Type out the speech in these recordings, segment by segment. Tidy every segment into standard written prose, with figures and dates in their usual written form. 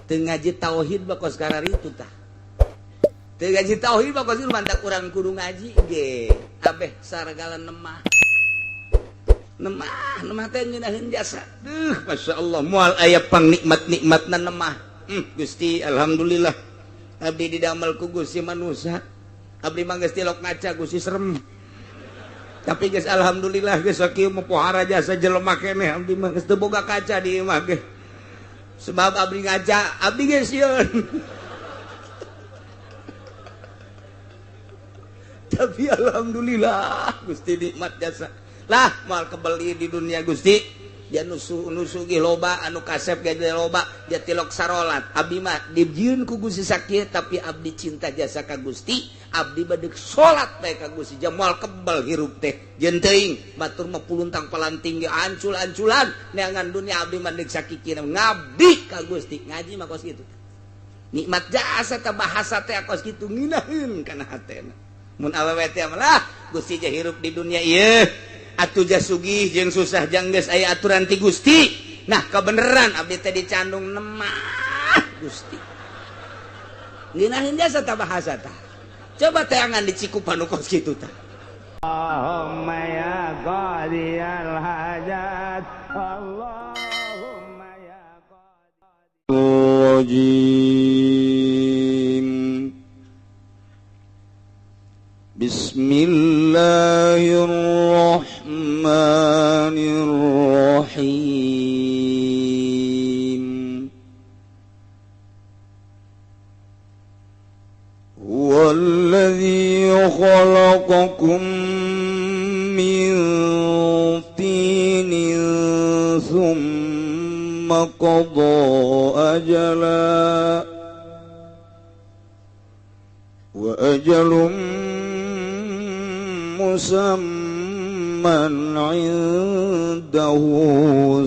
teu ngaji tauhid bakos karar itu tah. Teu ngaji tauhid bakos itu mantak urang kudu ngaji ge. Abeh saragala nemah teh ngeunaheun jasa. Masyaallah moal aya pangnikmat-nikmatna nemah. Gusti alhamdulillah. Abdi didamel ku Gusti manusia. Abdi mah geus tilok ngaca Gusti serem. Tapi geus alhamdulillah geus sakieu mah pohara jasa jelema keneh abdi mah geus teu boga kaca di imah ge. Sebab abdi ngaca, abdi geus sieun. Tapi alhamdulillah Gusti nikmat jasa. Lah moal kebeli di dunia Gusti dia nusu ge loba anu kasep ge loba dia tilok sarolat abdi mah dijieun ku Gusti sakieu tapi abdi cinta jasa ka Gusti abdi bade salat bae ka Gusti jam moal kebal hirup teh jeung teuing batur mah puluntang palanting ge ancul-anculan neangan dunia abdi mah deuk sakikina ngabdi ka Gusti ngaji mah kos kitu nikmat jasa teh bahasa teh kos kitu nginaheun kana hatena mun awewe teh mah Gusti je hirup di dunia ieu atuh jas sugih jeung susah jang geus aya aturan ti Gusti. Nah, kebeneran abdi teh dicandung nemah Gusti. Nginahin jasa tah bahasa tah. Coba teangan dicikupan nu kos kitu tah. Allahumma ya qadiyal hajat. Allahumma ya qadiyal Bismillahirrahmanirrahim. Huwallazi khalaqakum min tinin thumma qada ajala wa ajalum musamman indahu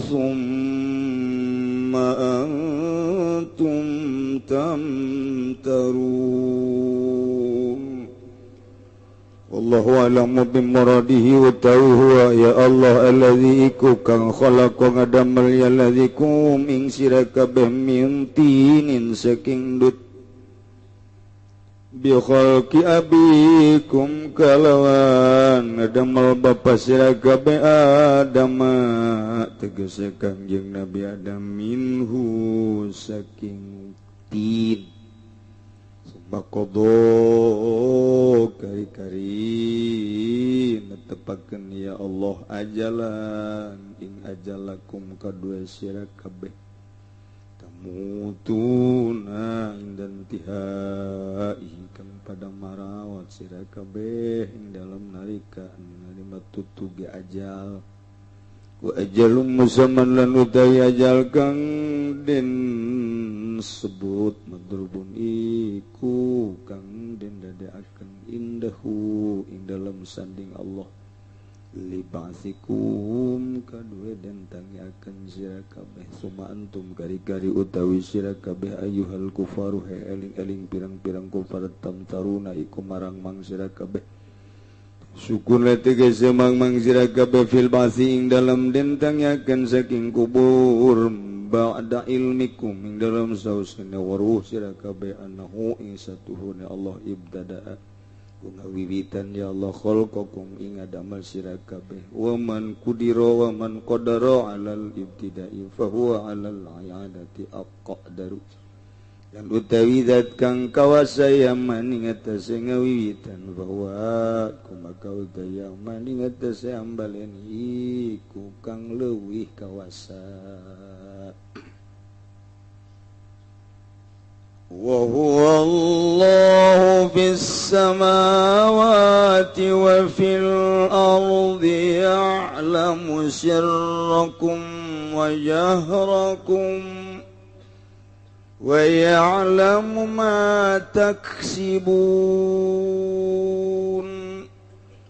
summa antum tamtarun wallahu a'lamu bimuradihi wa ta'ala ya Allah alladzi iku kang khalaqa ngadamal ya alladzi kum ing sira kabeh min tinin saking dut bi khalqi abikum kalawan adamal bapa sira kabeh Adam tegese Kangjeng Nabi Adam minhu saking tin sabaqado kari-kari netepakeun ya Allah ajalan ing ajalakum kadua sira kabeh mutuna indan tihai kang pada marawat sira kabeh ing dalam nalika nalima tutu ge ajal wa ajalum musamman lan utai ajal kang den sebut madrubun iku kang den dadekaken indahu ing dalam sanding Allah libasikum kadue den tangiakeun sira kabeh suma antum kari-kari utawi sira kabeh ayyuhal kufaru he eling-eling pirang-pirang kufar tamtaruna iku marang-mang sira kabeh sukun tegese mang-mang sira kabeh fil basi ing dalam den tangiakeun saking kubur ba'da ilmikum ing dalam sausna waruh sira kabeh annahu ing satuhune Allah ibtada'a wiwitan ya Allah khalqakum ing adamal sira kabeh wa man qudira wa man qadara alal ibtida'i fa huwa alal i'adati aqdaru dan utawi zat kang kawasaya maning atase ngawiwitan bahwa kumaka udaya maning atase ambalen iku kang leuwih kawasa wa huwa Allahu fis samawati wa fil ardi ya'lamu sirrakum wa jahrakum wa ya'lamu ma taksibun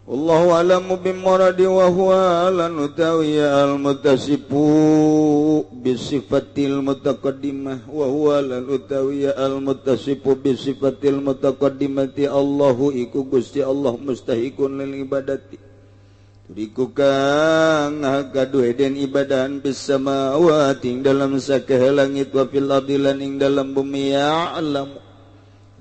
wallahu a'lamu bimuradi wa huwa lan utawi al-muttasifu bisifatil mutaqaddimah wa huwa lan utawi al-muttasifu bisifatil mutaqaddimati Allahu iku Gusti Allah mustahiqun lil ibadati Turiku kang ngaduheden ibadahan bis samawati dalam sakeh langit wa fil ardi lan ing dalam bumi ya'lam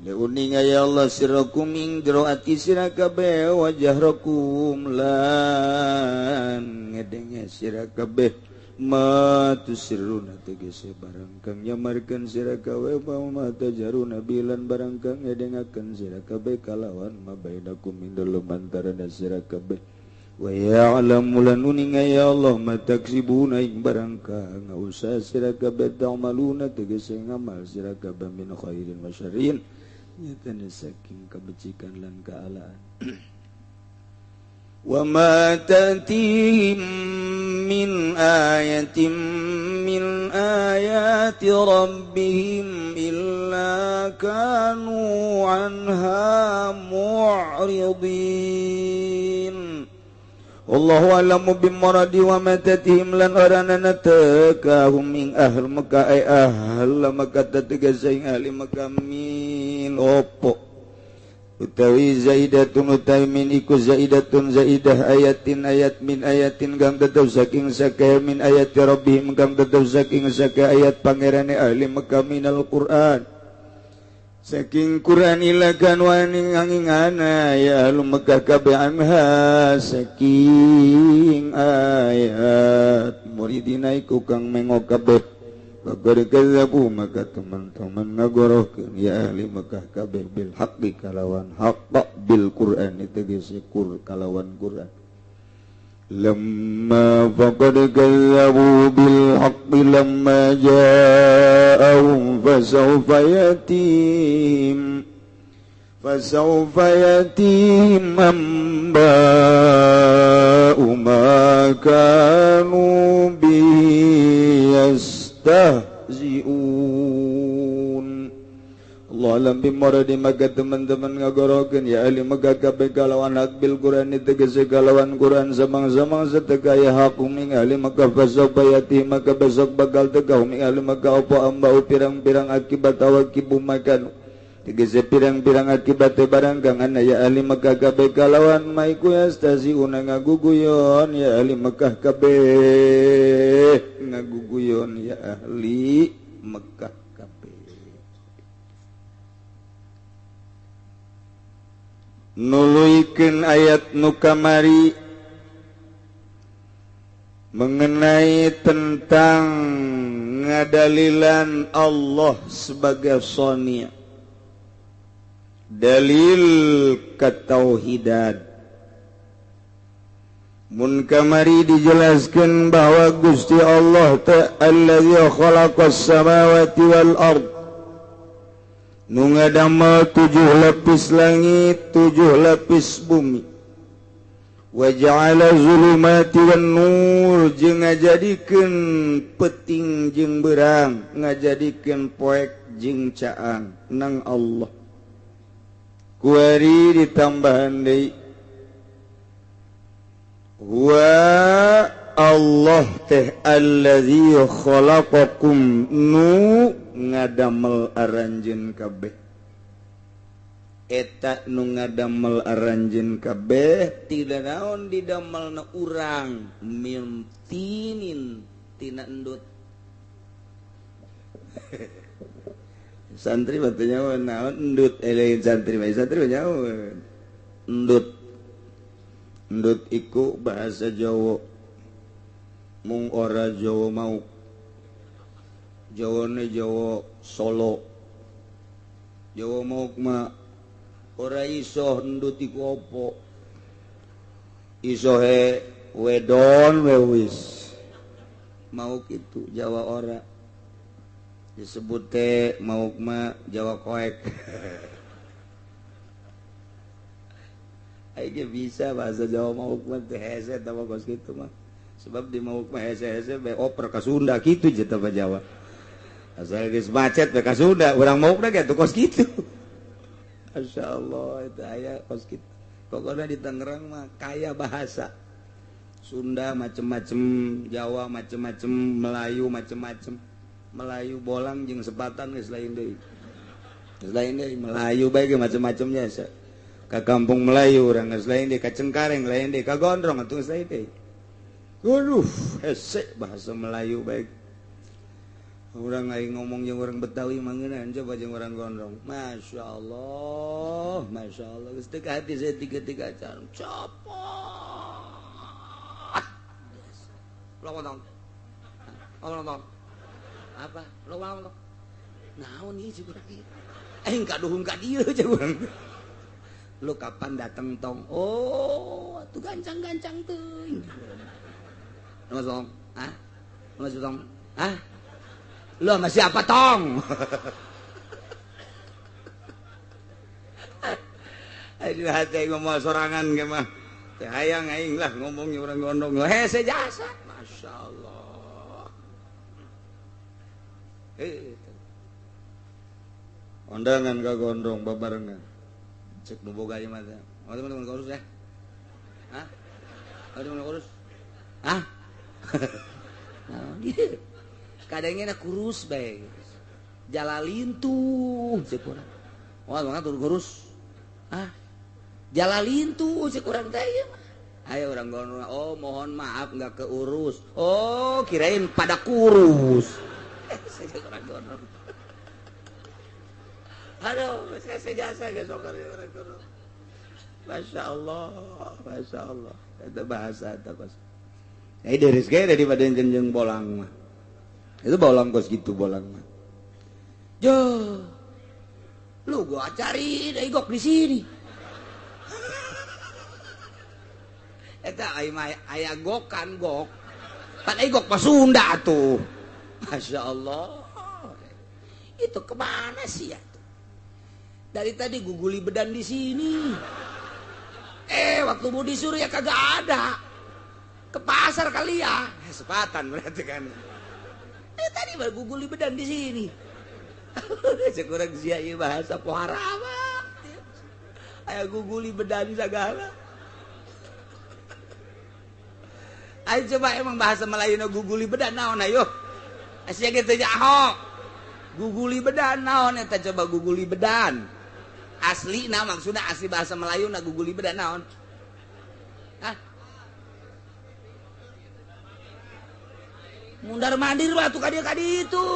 leuning ya Allah sirakum ing jero ati sira kabeh wajahrakum lan ngedenge sira kabeh ma tusiruna tegese barang kang nyamarkeun sira kabeh ma tajaruna bilan barang kang ngedengakeun sira kabeh kalawan mabainakum ing dalem antaraning sira kabeh wa ya'lamu lan uninga ya Allah ma taksibuna ing barang kang ngausa sira kabeh ta'maluna tegese ngamal sira kabeh min khairin wa syarrin nyatane saking kabecikan lan kaalaan wa ma tatihim min ayatin min ayati rabbihim illa kanu anha mu'ridin Allahu a'lamu bimuradi wa ma tatihim lan aranana takahum ing ahl Makkah ay ahl Makkah tegasing ahli Makkah min opo utawi zaidatun utawi min iku zaidatun zaidah ayatin ayat min ayatin kang tetep saking sakeh min ayati rabbihim kang tetep saking sakeh ayat pangerane ahli Makkah minal Qur'an saking Quran ilakan waning angingana ya ahli Makkah kabeh anha saking ayat muridina iku kang mengo kabeh Bagari kazabu maka teman-teman ngagorohkeun ya ahli Makkah kabeh bil haqqi kalawan haqq bil Qur'an tegese kalawan Qur'an lamma faqad kazabu bil haqqi lamma ja'ahum fasawfa yatim amba'u ma kanu tahzi'un Allah alam bimuradi maka teman-teman ngagorokeun ya ahli Makkah kabeh kalawan hak bil Qur'an tegese kalawan Qur'an samang-samang setekaya hakum ing ahli Makkah fasawfa bayati maka besok bakal teka ing ahli Makkah apa ambau pirang-pirang akibat awakibu makan tegese pirang-pirang akibat barang kang ana ya ahli Makkah kabeh kalawan maiku yastasiuna ngaguguyon ya ahli Makkah kabeh ngaguguyon ya ahli Makkah kabeh nuluikeun ayat nu kamari mengenai tentang ngadalilan Allah sebagai Shani' dalil ketauhidan mun kamari dijelaskan bahwa Gusti Allah ta'ala khalaqas samawati wal ard nu ngadamel 7 lapis langit 7 lapis bumi wa ja'ala zulumati wan nur jeung ngajadikeun peuting jeung beurang ngajadikeun poek jeung caang nang Allah kuari ditambahan deui wa Allah teh allazi khalaqakum nu ngadamel aranjeun kabeh eta nu ngadamel aranjeun kabeh tidak naon didamelna urang mimtinin tina endut santri batunya naon endut lain santri nyawa endut iku bahasa Jawa mung ora Jawa mau Jawane Jawa Solo Jawa mau mah ora iso endut iku apa iso he wedon wis mau kitu Jawa ora disebut teh mau mah Jawa koek aja bisa bahasa Jawa mau mah teh hese tah kos kitu mah sebab di mau mah hese be oper ka Sunda kitu je tah Jawa asal geus macet be ka Sunda urang mau mah kitu kos kitu masyaallah itu aya kos kitu pokoknya di Tangerang mah kaya bahasa Sunda macem-macem Jawa macem-macem Melayu macem-macem Melayu bolang jeung sepatan geus lain deui. Geus lain deui Melayu bae ge macam-macamnya ka kampung Melayu urang geus lain di ka Cengkareng lain di ka Gondrong atuh geus lain deui. Hese bahasa Melayu baik. Urang aing ngomong jeung urang Betawi mangeunaan coba jeung urang Gondrong. Masyaallah, masyaallah geus teu ka hati saya tiga-tiga can. Copot. Lo ngomong. Apa? Lo ngomong. Naon ieu cik urang ieu? Aing kaduhung ka dieu cik urang. Lu kapan datang tong? Oh, atuh gancang-gancang teuing. Lu tong? Hah? Lu tong? Hah? Lu sama siapa tong? Aduh hati ngomong sorangan ge mah. Teh hayang aing lah ngomongnya urang Gondrong. Hese jasa. Masyaallah. Undangan ka Gondrong babarengan. Cek nu boga ieu mah teh. Oh teman-teman kurus ya? Hah? Oh teman kurus? Hah? Nah, dia kadangnya kurus bae. Jalalin tuh cek urang. Wah, mangga tur kurus. Hah? Jalalin tuh cek urang teh ieu mah. Ayo urang Gondrong. Oh, mohon maaf enggak keurus. Oh, kirain pada kurus. Cek urang Gondrong. Aduh, saya jasa ke sokar orang Gondrong. Masya Allah. Itu bahasa itu kos. Ini dari sekali daripada jenjeng bolang mah. Itu bolang kos gitu bolang mah. Jo, lu gua cari igok di sini. Eta aya gokan gok. Kan igok mah Sunda tuh. Masya Allah. Itu kemana sih ya? Dari tadi guguli bedan di sini. Waktu mau disuruh ya kagak ada. Ke pasar kali ya. Sepatan berarti kan. Tadi baru guguli bedan di sini. Sekurang sia ieu bahasa pohara mah. Aya guguli bedan sagala. Ayo coba emang bahasa Melayu guguli bedan naon ayo. Sia kitu nya guguli bedan naon eta coba guguli bedan. Asli nah maksudnya asli bahasa Melayu na guguli bedan naon? Hah? Mundar mandir lah tuh kadi itu.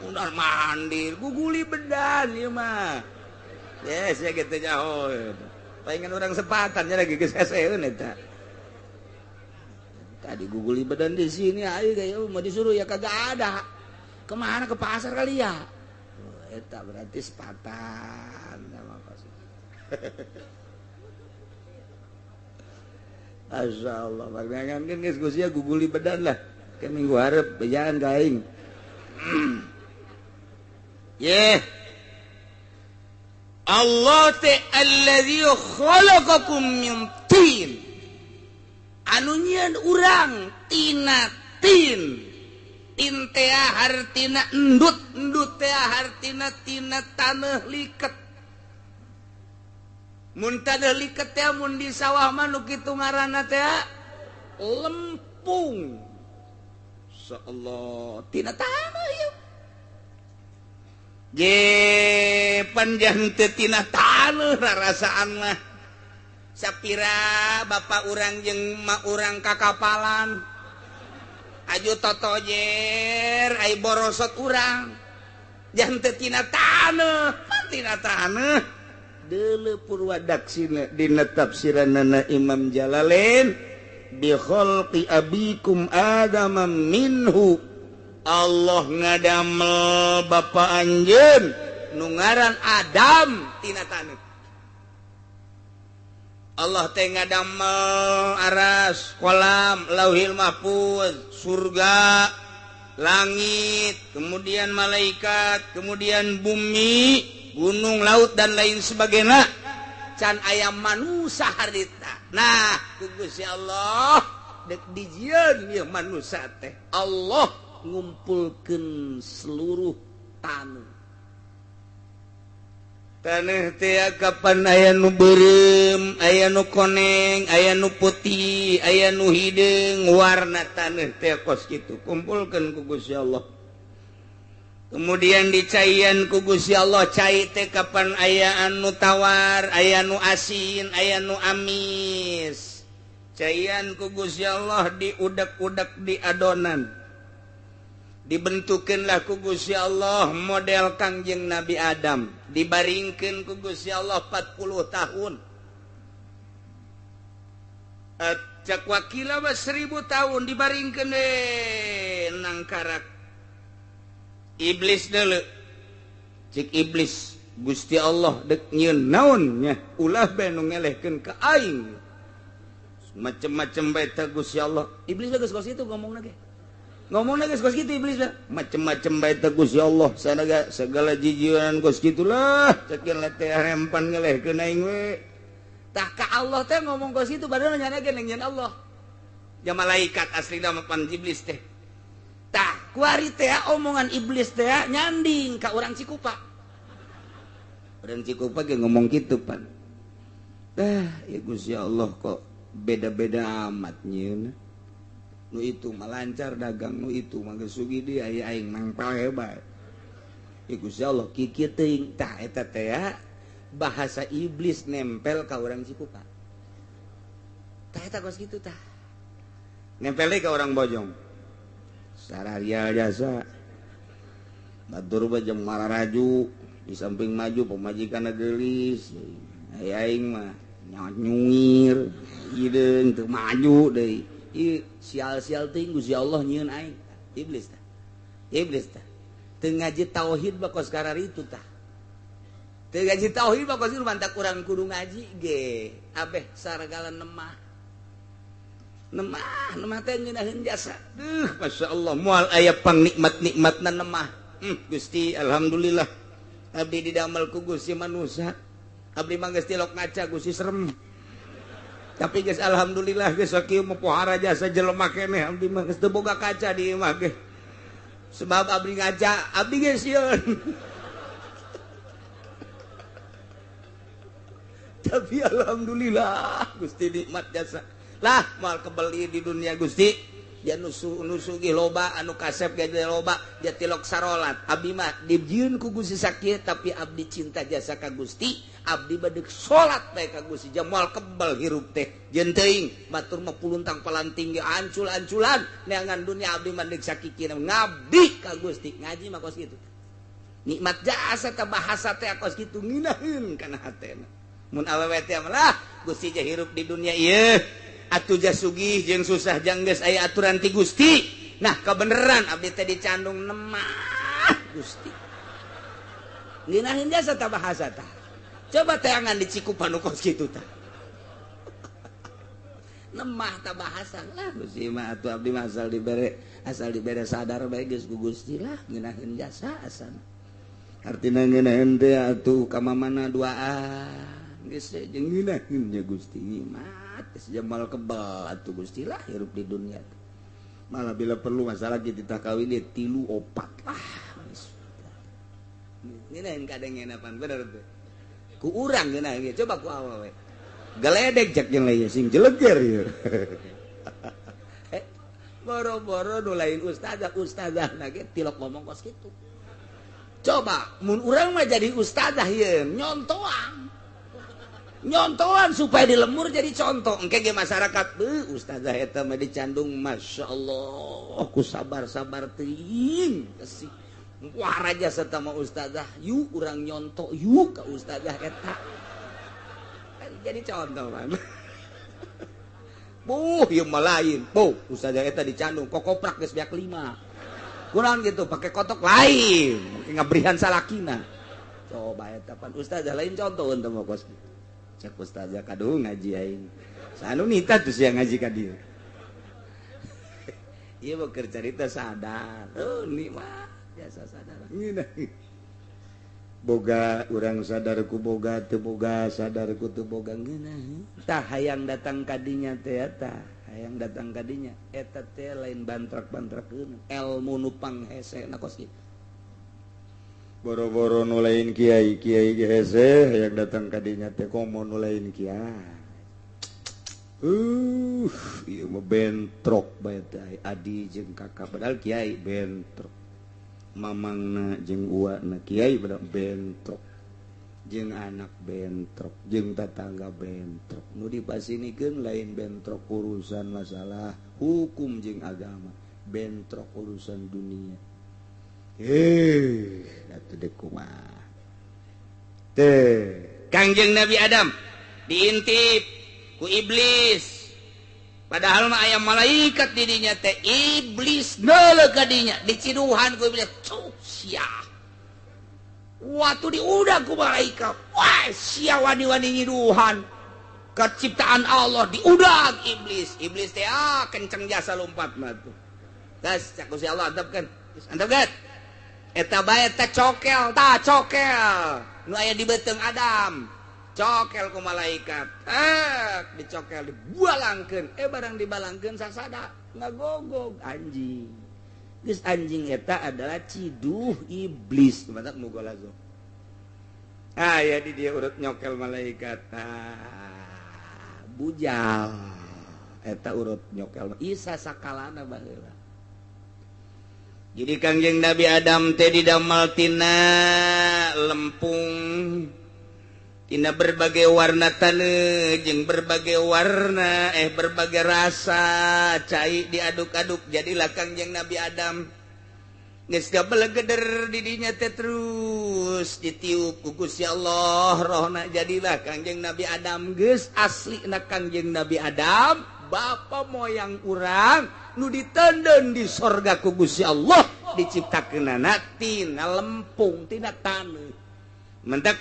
Mundar mandir, guguli bedan ieu mah. Yes, ya gitu jauh. Pengen orang sepatan nya lagi geseseun eta. Tadi guguli bedan di sini ayo gaya mau disuruh ya kagak ada. Kemana ke pasar kali ya? Eta berarti sepatan sama pasti. Masyaallah, barengan kan geus gusia guguli bedan lah. Kan minggu hareup bejalan ka aing. Allah te allazi khalaqakum min tin. Anu nyieun urang tina tin. Tin teh hartina endut teh hartina tina taneuh liket. Mun taneuh liket teh mun di sawah mah nu kitu ngaranna teh lempung. Insyaallah tina taneuh ieu. Ge panjang teh tina taneuh rarasaan mah. Sapira bapak urang jeung mak urang kakapalan. Aju totojer, ai borosot urang. Jangan tina taneuh, tina taneuh. Deuleu Purwadaksina dina tafsiranna Imam Jalalain bi khalqi abikum Adam minhu. Allah ngadamel bapa anjeun nu ngaran Adam tina taneuh. Allah teh ngadamel aras, kolam, lauhil mahfuz, surga, langit, kemudian malaikat, kemudian bumi, gunung, laut dan lain sebagainya. Can ayam manusia harita. Nah, Gusti Allah dek dijieun ieu manusia teh. Allah ngumpulkeun seluruh taneuh. Taneuh teh kapan aya nu beureum, aya nu koneng, aya nu putih, aya nu hideung, warna taneuh teh kos kitu. Kumpulkeun ku Gusti Allah. kemudian dicaian ku Gusti Allah cai teh kapan aya anu tawar aya nu asin aya nu amis caian ku Gusti Allah diudak-udak di adonan dibentukeunlah ku Gusti Allah model Kangjeng Nabi Adam dibaringkeun ku Gusti Allah 40 tahun cak wakila 1000 tahun dibaringkeun nang karak iblis dulu cik iblis Gusti Allah dek nyieun naon nya ulah bae nu ngelehkeun ka aing macem-macem bae teh Gusti Allah iblis geus kos kitu ngomongna geus kos kitu iblis macem-macem bae teh Gusti Allah segala jijian kos kitulah cekeun teh rempan ngelehkeun aing we tah ka Allah teh ngomong kos kitu padahal nyanakeun nyen Allah ya malaikat aslina mapan iblis teh tah kuari teh omongan iblis teh nyanding ka urang Cikupa urang Cikupa ge ngomong kitu pan ya Gusti Allah kok beda-beda amat nyieun nu itu mah lancar dagang nu itu mah geus sugi dia aya aing mangpal hebat ya Gusti Allah kieu teuing tah eta teh bahasa iblis nempel ka urang Cikupa tah eta kos kitu tah nempel deui ka urang Bojong sararial jasa batur bajang mararaju di samping maju pemajikan gelis aing mah nyuir hideung teu maju deui ieu sial-sial teuing Gusti Allah nyieun aing iblis tah teu ngaji tauhid bakos kararitu tah teu ngaji tauhid bakos itu mantak urang kudu ngaji ge abeh saragala nemah teh ngeunaheun jasa Masya Allah moal aya pangnikmat-nikmatna nemah Gusti alhamdulillah abdi didamel ku Gusti manusia abdi mah geus tilok ngaca Gusti serem tapi geus alhamdulillah geus sakieu mah pohara jasa jelema keneh abdi mah geus teu boga kaca di imah ge sebab abdi ngaca abdi geus sieun tapi alhamdulillah Gusti nikmat jasa lah moal kebeli di dunia Gusti dia nusu ge loba anu kasep ge loba dia tilok sarolat abdi mah dijieun ku Gusti sakieu tapi abdi cinta jasa ka Gusti abdi bade salat bae ka Gusti jam moal kebel hirup teh jeung teuing batur mah puluntang palanting ge ancul-anculan neangan dunia abdi mah deuk sakikina ngabdi ka Gusti ngaji mah kos kitu nikmat jasa teh bahasa teh kos kitu nginaheun kana hatena mun awewe teh mah Gusti jah hirup di dunia ieu atuh jah sugih jeung susah jang geus aya aturan ti Gusti nah kebeneran abdi teh dicandung nemah Gusti ngeunaheun jasa tah bahasa tah coba teh angan di Cikupa nu kos kitu tah nemah tah bahasa lah Gusti mah atuh abdi mah asal dibere sadar bae geus ku Gusti lah ngeunaheun jasa asana artina ngeunaheun teh atuh ka mamana duaan geus jeung ngeunaheun nya Gusti mah jamal kebal atuh Gusti lah hirup di dunia malah bila perlu masalah kita kawin dia 3 4 lah ini lain kadang enapan bener tuh ku urang geuna ge coba ku awewe geledek jak jeung leuy sing jeleger ieu boro-boro nu lain ustazah ge tilok ngomong kos kitu coba mun urang mah jadi ustazah ieu nyontoan supaya dilemur jadi contoh engke ge masyarakat ustazah eta mah dicandung Masya Allah ku sabar-sabar teuing kasih wah raja serta mah ustazah yuk urang nyonto yuk ka ustazah eta jadi contoh man ieu mah lain ustazah eta dicandung kokoprak geus beak 5 kurang gitu pakai kotok lain ngabrihan salakina coba eta pan ustazah lain contoh teh mah kos cek ustazah kaduh ngaji aing sanu nita tuh sia ngaji ka dieu ieu mah keur carita sadar nikmat jasa sadar boga urang sadar ku boga teu boga sadar ku teu boga ngeunaheun tah hayang datang ka dinya teh eta hayang datang ka dinya eta teh lain bantrak-bantrakeun ilmu nu panghese na kos kitu boro-boro nu lain kiai ge hese hayang datang ka dinya teh komo nu lain kiai ieu mah bentrok bae teh adi jeung kakak padahal kiai bentrok mamangna jeung uwana kiai pada bentrok jeung anak bentrok jeung tetangga bentrok nu dipasinikeun lain bentrok urusan masalah hukum jeung agama bentrok urusan dunia atuh deuk kumaha teh Kangjeng Nabi Adam diintip ku iblis padahal mah aya malaikat di dinya teh iblis neuleuh ka dinya diciduhan ku iblis sia waktu diudag ku malaikat wah sia wani-wani nyiduhan ka ciptaan Allah diudag iblis teh kenceng jasa lompat mah tuh gas cak Gusti Allah antepkeun antepkeun eta bae teh cokel nu aya di beuteung Adam cokel ku malaikat dicokel dibualangkeun barang dibalangkeun sasada ngagogog anjing geus anjing eta adalah ciduh iblis matak muga lazo aya di dia urut nyokel malaikat bujal eta urut nyokel isa sakalana baheula jadi Kangjeng Nabi Adam teh didamel tina lempung tina berbagai warna taneuh jeung berbagai warna berbagai rasa cai diaduk-aduk jadilah Kangjeng Nabi Adam geus gabelegeder di dinya teh terus ditiup ku Gusti Allah rohna jadilah Kangjeng Nabi Adam geus aslina Kangjeng Nabi Adam bapa moyang urang nu ditenden di sorga ku Gusti Allah diciptakeunana tina lempung tina taneuh mentek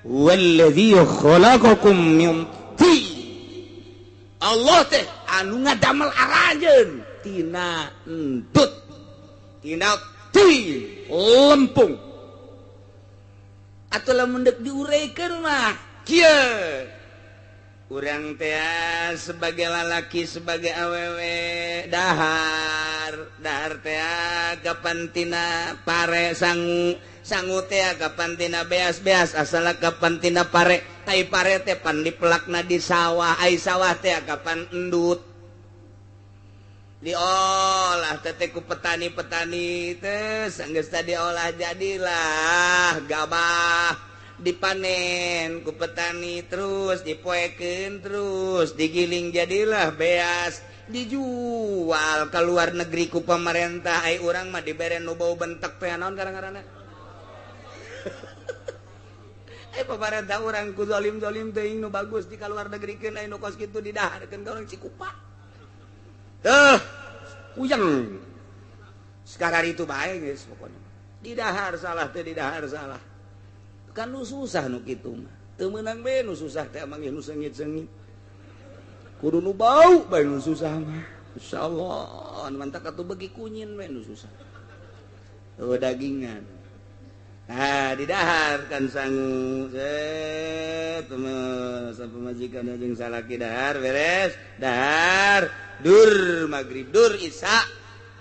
walladzi khalaqakum min tin Allah teh anu ngadamel arajeun tina entut tina tin lempung atuh lamun deuk diureikeun mah kieu urang teh sebagai lalaki sebagai awewe dahar teh kapan tina pare sangu teh kapan tina beas asal kapan tina pare tai pare teh pan dipelakna di sawah ai sawah teh kapan endut diolah teh ku petani-petani teh sanggeus diolah jadilah gabah dipanen ku petani terus dipoekeun terus digiling jadilah beas dijual ke luar negeri ku pemerintah ai urang mah dibere nu bau bentek teh naon garang-garana pemerintah urang ku zalim-zalim teuing nu bagus di ka luar negrikeun ai nu kos kitu didaharkeun ka urang Cikupa teuh puyeng sekarang itu bae geus pokona didahar salah teh didahar salah kan nu susah nu kitu mah teu meunang bae nu susah teh mangih nu seungit-seungit kudu nu bau bae nu susah mah insyaallah anu mantak atuh beuki kunyin bae nu susah dagingan didahar kan sangu sampai majikan jeung salaki dahar beres dahar dur magrib dur isya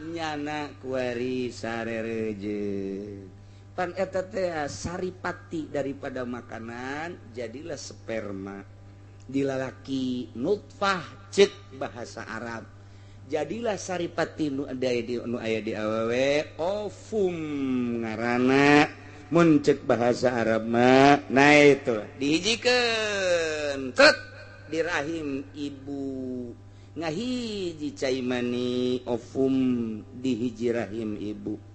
nyana kuari sarerejeun pan eta teh saripati daripada makanan jadilah sperma di lalaki nutfah cek bahasa Arab jadilah saripati nu aya di awewe ovum ngaranna mun cek bahasa Arab mah nah itu dihijikeun tet di rahim ibu ngahiji cai mani ovum di hiji rahim ibu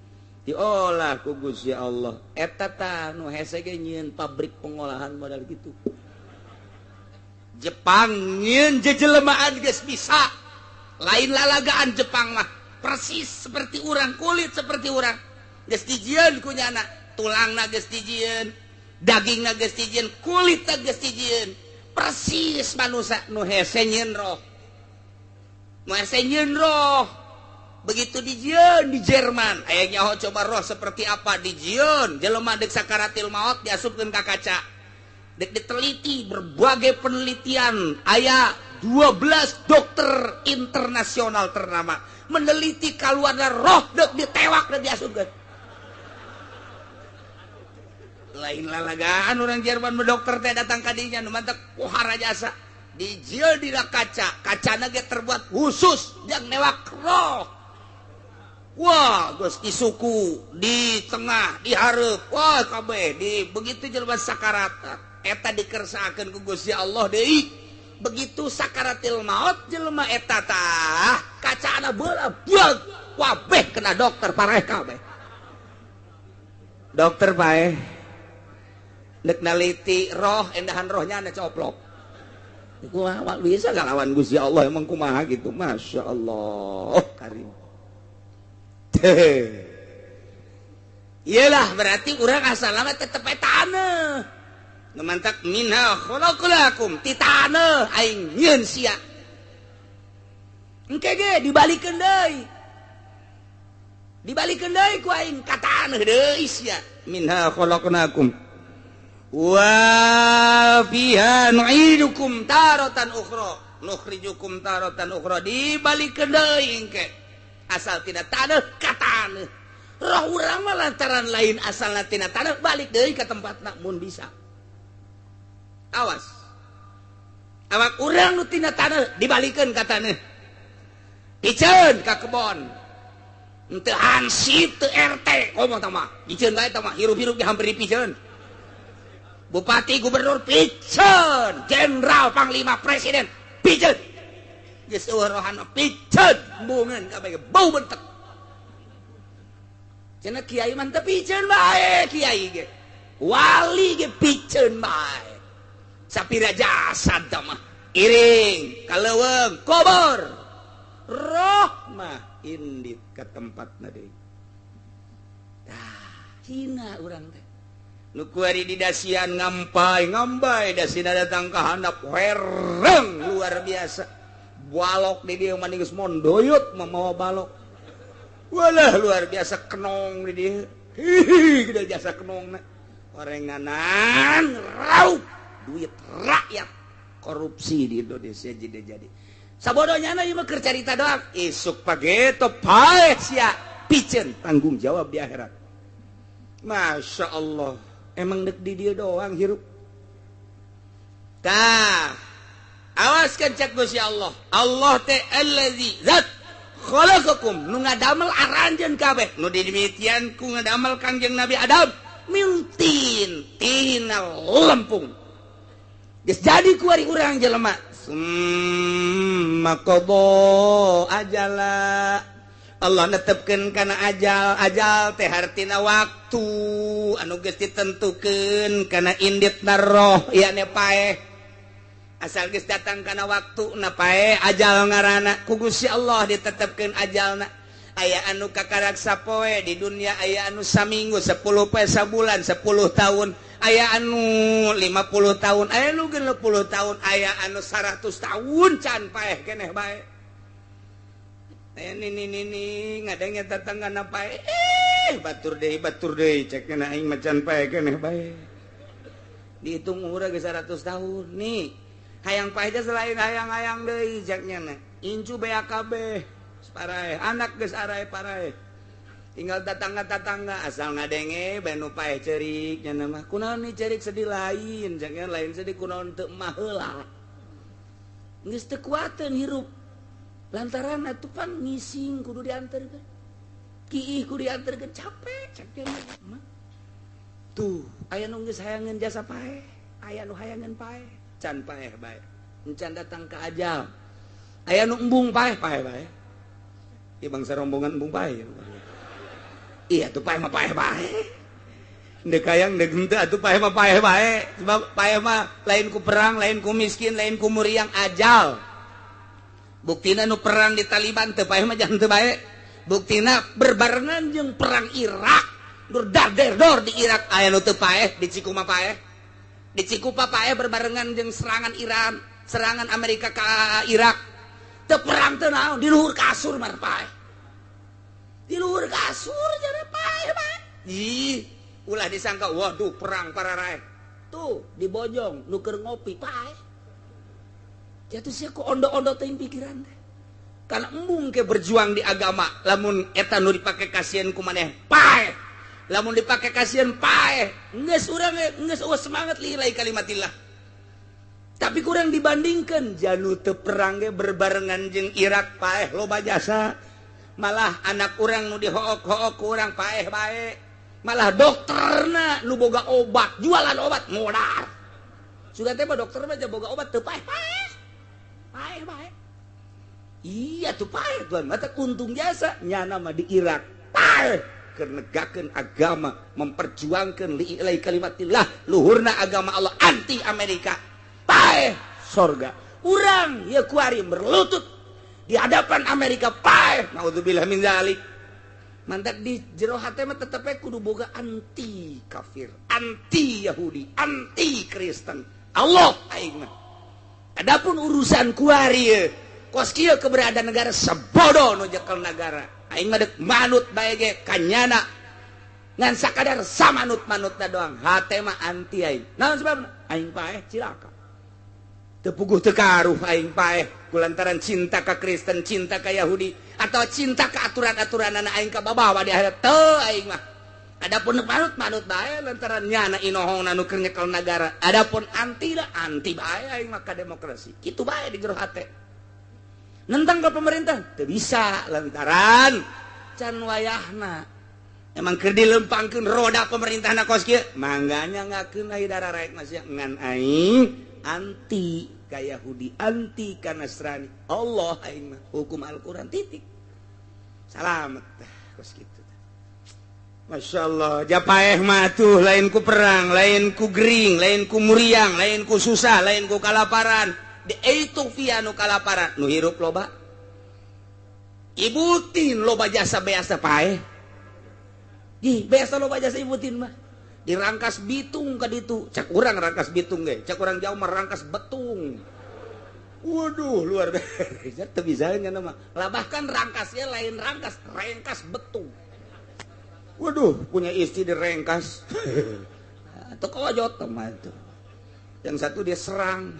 diolah ku Gusti Allah eta tah nu hese ge nyieun pabrik pengolahan modal kitu Jepang nyieun jejelmaan geus bisa lain lalagaan Jepang mah persis seperti urang kulit seperti urang geus dijieun ku nyana tulangna geus dijieun dagingna geus dijieun kulitna geus dijieun persis manusia nu hese nyieun roh nu hese nyieun roh begitu dijieun di Jerman aya nyaho coba roh seperti apa dijieun jelema deuk sakaratil maut diasupkeun ka kaca dek diteliti berbagai penelitian aya 12 dokter internasional ternama meneliti kaluarna roh deuk ditewak dan diasupkeun lain lalagaan orang Jerman dokter teh datang ka dinya nu mantek pohara jasa dijieun di kaca kacana ge terbuat khusus jang newak roh wah geus isuku di tengah dihareup wah kabeh di begitu jelema sakarat eta dikersaakeun ku Gusti Allah deui begitu sakaratil maut jelema eta tah kacana beula beug wabeh kena dokter pareh kabeh dokter bae dek naliti roh endahan rohnya anda coplok kumaha bisa ngalawan Gusti Allah emang kumaha gitu Masya Allah karim iyalah berarti urang asalna tetep etana numantak minha khalaqnakum ti taneuh aing nyieun sia engke ge dibalikeun deui ku aing ka taneuh deui sia minha khalaqnakum wa fiha nu'idukum taratan ukhra nukhrijukum taratan ukhra dibalikeun deui engke asal tina taneuh ka taneuh roh urang mah lantaran lain asalna tina taneuh balik deui ka tempatna mun bisa awas awak urang nu tina taneuh dibalikeun ka taneuh piceun ka kebon henteu hansip teu RT komo tah mah piceun bae tah mah hirup-hirup ge hampir dipiceun bupati gubernur piceun jenderal panglima presiden piceun geus eueuh rohana piceun bungeun kabeh bau bentek cenah kiai mah teu piceun bae kiai ge wali ge piceun bae sapira jasad tah mah iring kaleuweung kubur roh mah indit ka tempatna deui tah hina urang teh nu kuari di dasian ngampai dasina datang ka handap hereng luar biasa balok di dieu mah geus mondoyot mamawa balok walah luar biasa kenong di dieu hihi gede jasa kenongna orenganan raup duit rakyat korupsi di Indonesia jadi sabodohnya ieu mah keur carita doang isuk pageto paeh sia piceun tanggung jawab di akhirat Masya Allah emang dek di dia doang hirup tah awas kan cek Gusti Allah Allah teh allazi zat khalaqakum nu ngadamel aranjeun kabeh nu dimitian ku ngadamel Kangjeng Nabi Adam mintin tina lempung geus jadi ku ari urang jelema summa qada ajala Allah netepkeun kana ajal teh hartina waktu anu geus ditentukeun kana inditna roh ieu paeh asal geus datang kana waktuna paeh ajal ngaranna ku Gusti Allah ditetepkeun ajalna aya anu kakaraksa poe di dunia aya anu saminggu 10 poe sabulan 10 tahun aya anu 50 tahun aya anu 60 tahun aya anu 100 tahun can paeh keneh bae ini ngadengnya tetanggana pae batur deui cekna aing macan pae keneh bae dihitung umurna geus 100 tahun nih hayang pae selain hayang-hayang deui ceknya na incu BAKB parae anak geus arae parae tinggal tetangga-tetangga asal ngadenge banu pae ceurik nya mah kunaon nih ceurik sedih lain ceknya lain sedih kunaon teu mah heula geus teu kuateun hirup lantaran atuh pan ngising kudu dianterkeun kiih kudu dianterkeun capek ceknya mah tuh aya nu geus hayangeun jasa paeh aya nu hayangeun paeh can paeh bae encan datang ka ajal aya nu embung paeh bae ieu bangsa rombongan embung paeh iya tuh paeh mah paeh bae deuk hayang deuk henteu atuh paeh mah paeh bae sebab paeh mah lain ku perang lain ku miskin lain ku muriang ajal buktina nu perang di Taliban teu paeh mah jangan teu bae buktina berbarengan jeung perang Irak dor di Irak aya nu teu paeh di Cikuma paeh di Cikupa paeh berbarengan jeung serangan Iran serangan Amerika ka Irak teu perang teu naon di luhur kasur mah paeh di luhur kasur jadi paeh bae ih ulah disangka waduh perang pararae tuh di Bojong nu keur ngopi paeh jatuh sia ku ondo-ondo teuing pikiran teh kana embung ke berjuang di agama lamun eta nu dipake kasieun ku maneh paeh lamun dipake kasieun paeh geus urang geus eueuh semangat lillahi kalimatillah tapi kurang dibandingkeun janu teu perang ge berbarengan jeung Irak paeh loba jasa malah anak orang nu dihook-hook kurang paeh baik malah dokterna nu boga obat jualan obat modal sudah teh dokter mah boga obat teu paeh baik iya tuh paeh tuan mata kuntung jasa nyana mah di Irak paeh keur negakeun agama memperjuangkeun li'ilai kalimatillah luhurna agama Allah anti Amerika paeh sorga urang ya kuari berlutut di hadapan Amerika paeh naudzubillah min zalik mantak di jero hate mah tetep kudu boga anti kafir anti Yahudi anti Kristen Allah aing mah adapun urusan kuari kos kieu keberadaan negara sebodoh nu jekel negara aing mah deuk manut bae ge kanyana ngan sakadar samanut-manutna doang hate mah anti aing naon sebabna aing paeh cilaka teu puguh teu karuh aing paeh kulantaran cinta ka Kristen cinta ka Yahudi atau cinta ka aturan-aturanana aing ka babawa di akhirat teu aing mah adapun manut bae lantaran nyana inohongna nu keur nyekel nagara adapun anti bae aing mah ka demokrasi kitu bae di jero hate nentang ke pemerintah teu bisa lantaran can wayahna emang keur dilempangkeun roda pemerintahna kos kieu mangganya ngakeun ai dararaek masih ngan aing anti ka Yahudi anti ka Nasrani Allah aing mah hukum Al-Qur'an titik salamet kos kitu Masya Allah japaeh mah tuh lain ku perang lain ku gering lain ku muriang lain ku susah lain ku kalaparan di itu via nu kalaparan nu hirup loba ibutin loba jasa beasa paeh ih beasa loba jasa ibutin mah dirangkas bitung ka ditu cak urang rangkas bitung ge cak urang jauh mah rangkas betung waduh luar biasa teu bisa nya mah lah bahkan rangkasnya lain rangkas betung waduh punya istri direngkas atau kawajot mah itu yang satu dia serang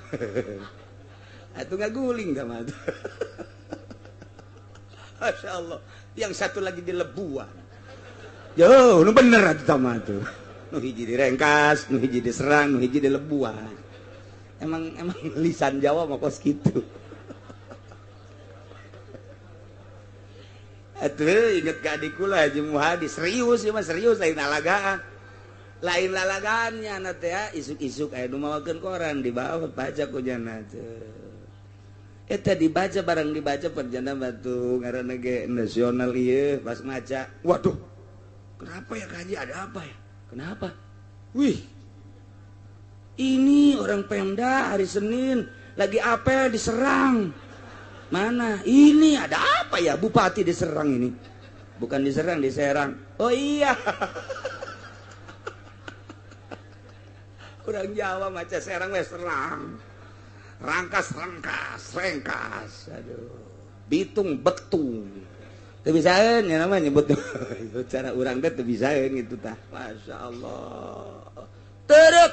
itu nggak guling sama itu Masya Allah yang satu lagi di lebuan jauh nu bener itu sama itu nu hiji direngkas nu hiji diserang nu hiji di lebuan emang lisan Jawa mah kos gitu atuh inget ka adikku lah Haji Muhadi serius ya mah serius lain lalagannya nanti ya isuk-isuk aya nu mawakeun koran dibawa baca ku jana teh eta dibaca barang dibaca perjana batu ngaranna ge nasional ieu pas maca waduh kenapa ya Kaji ada apa ya kenapa wih ini orang Pemda hari Senin lagi apel diserang mana ini ada apa ya bupati diserang ini bukan diserang diserang oh iya kurang Jawa maca serang wes serang rangkas aduh bitung betung teu bisaeun nya nama nyebut cara urang teh teu bisaeun gitu tah Masya Allah terep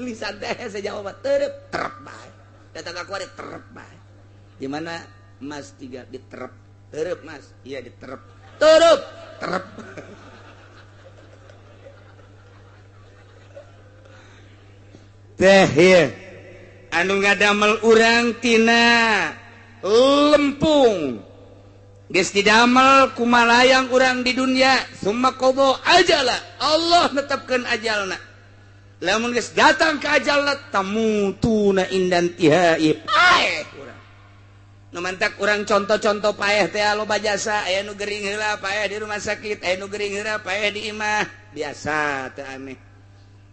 lisan teh sejawa mah terep bae datang ka kuari terep bae di mana Mas 3 diterep terep Mas iya diterep terep teh ya anu ngadamel urang tina lempung geus didamel kumalayang urang di dunia summa qada ajala Allah netepkeun ajalna lamun geus datang ka ajalna tamutuna indan tihai paeh urang nu mantak urang contoh-contoh paeh teh loba jasa aya nu gering heula paeh di rumah sakit aya nu gering heula paeh di imah biasa teu aneh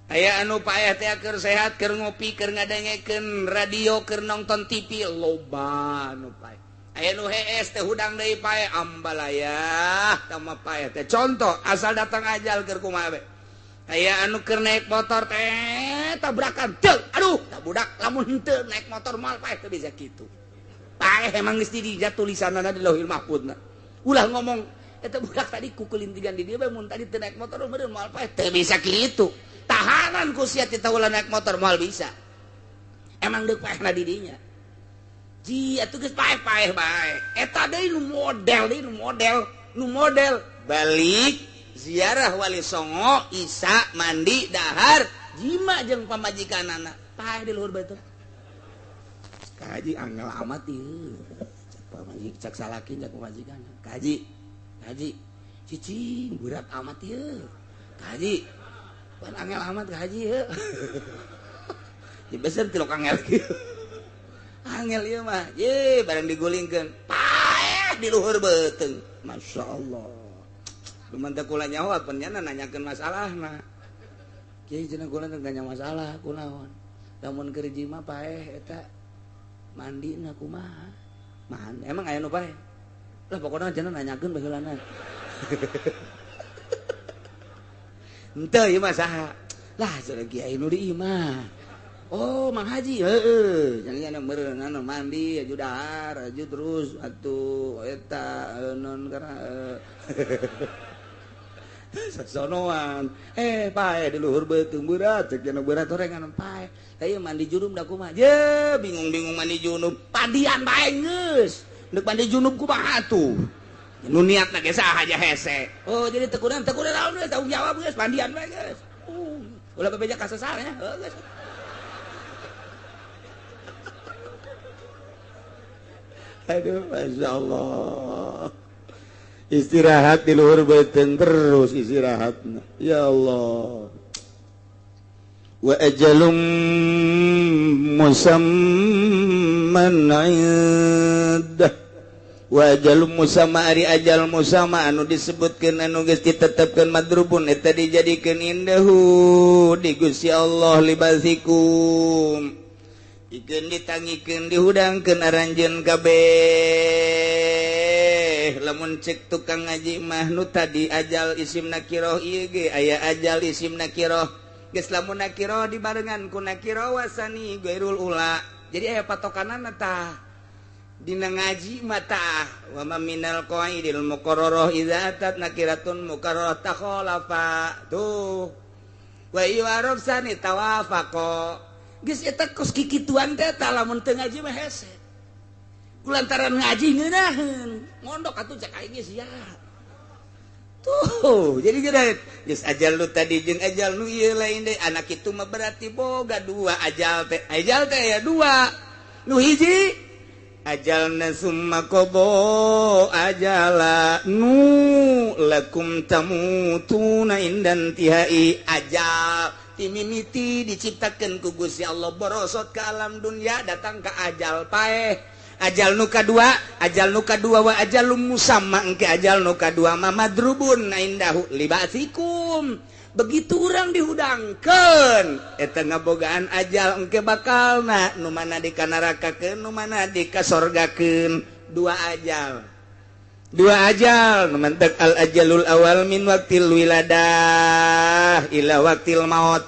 aya anu paeh teh keur sehat keur ngopi keur ngadengekeun radio keur nonton TV loba anu paeh aya nu hees teh hudang deui paeh ambalayah tama paeh teh contoh asal datang ajal keur kumaha we aya anu keur naik motor teh tabrakan teu aduh da budak lamun henteu naik motor moal paeh teu bisa kitu paeh emang geus dijat tulisanana di Lauhil Mahfuzna ulah ngomong eta budak tadi kukulintingan di dieu bae mun tadi teu naik motor meureun moal paeh teu bisa kitu tahanan ku sia ti ulah naik motor moal bisa emang deuk paehna di dinya ji atuh geus paeh-paeh bae eta deui nu model balik ziarah Wali Songo Isa mandi dahar jima jeung pamajikanana paeh di luhur bae teh kaji angel amat ieu pamajik cak salakin cak pamajikan kaji cicing berat amat ieu kaji pan angel amat kaji ieu di besar tilok angel kieu angel ieu mah ye barang digulingkeun paeh di luhur beuteung masyaallah luman teh kula nyawa pennyana nanyakeun masalahna kieu cenah kula teh nanya masalah kunaon lamun keur hiji mah paeh eta mandina kumaha man emang aya nu paeh lah pokona cenah nanyakeun baheulana henteu ieu mah saha lah cenah kiai nu di imah oh Mang Haji heeh cenah meureun anu mandi aju dahar aju terus atuh eta non kana sasonoan paeh di luhur beuteung berat cek cenah berat orengan paeh tah ieu mandi junub da kumaha ye bingung-bingung mandi junub pandian bae geus neuk mandi junub kumaha atuh nu niatna ge saha aja hese oh jadi teu kunaon naon geus tanggung jawab geus pandian bae geus ulah bebeja ka sasar ya geus aduh masyaallah istirahat di luhur beuteung terus istirahatna ya Allah wa ajalum musamman indah wa ajalum musamma ari ajal musamma anu disebutkeun anu geus ditetepkeun madrubun eta dijadikeun indahu di Gusti Allah libasikum ikeun ditangikeun dihudangkeun aranjeun kabeh lamun cek tukang ngaji mah nu tadi ajal isim nakiroh ieu ge aya ajal isim nakiroh geus lamun nakiroh dibarengan ku nakiroh wasani gairul ula jadi aya patokanana tah dina ngaji mah tah wa ma minal qaidil muqarrarah idza atat nakiratun muqarrarah takhalafa tuh wa yu'arab sani tawafaqa geus eta kos kikituan teh tah lamun teu ngaji mah hese kulantaran ngaji ngeunaheun mondok atuh cak aing geus sia tuh jadi geus ajal lu tadi jeung ajal nu ieu lain deui anak kitu mah berarti boga dua ajal teh ya dua nu hiji ajalna summa qada ajala nu lakum tamutuna indan tihai ajal timimiti diciptakeun ku Gusti Allah borosot ka alam dunya datang ka ajal paeh ajal nu kadua wa ajalum musamma engke ajal nu kadua mah madrubun indahu libasikum begitu urang dihudangkeun eta ngabogaan ajal engke bakalna nu mana di kanarakakeun nu mana di kasorgakeun dua ajal nu mantek al ajalul awal min waqtil wiladah ila waqtil maut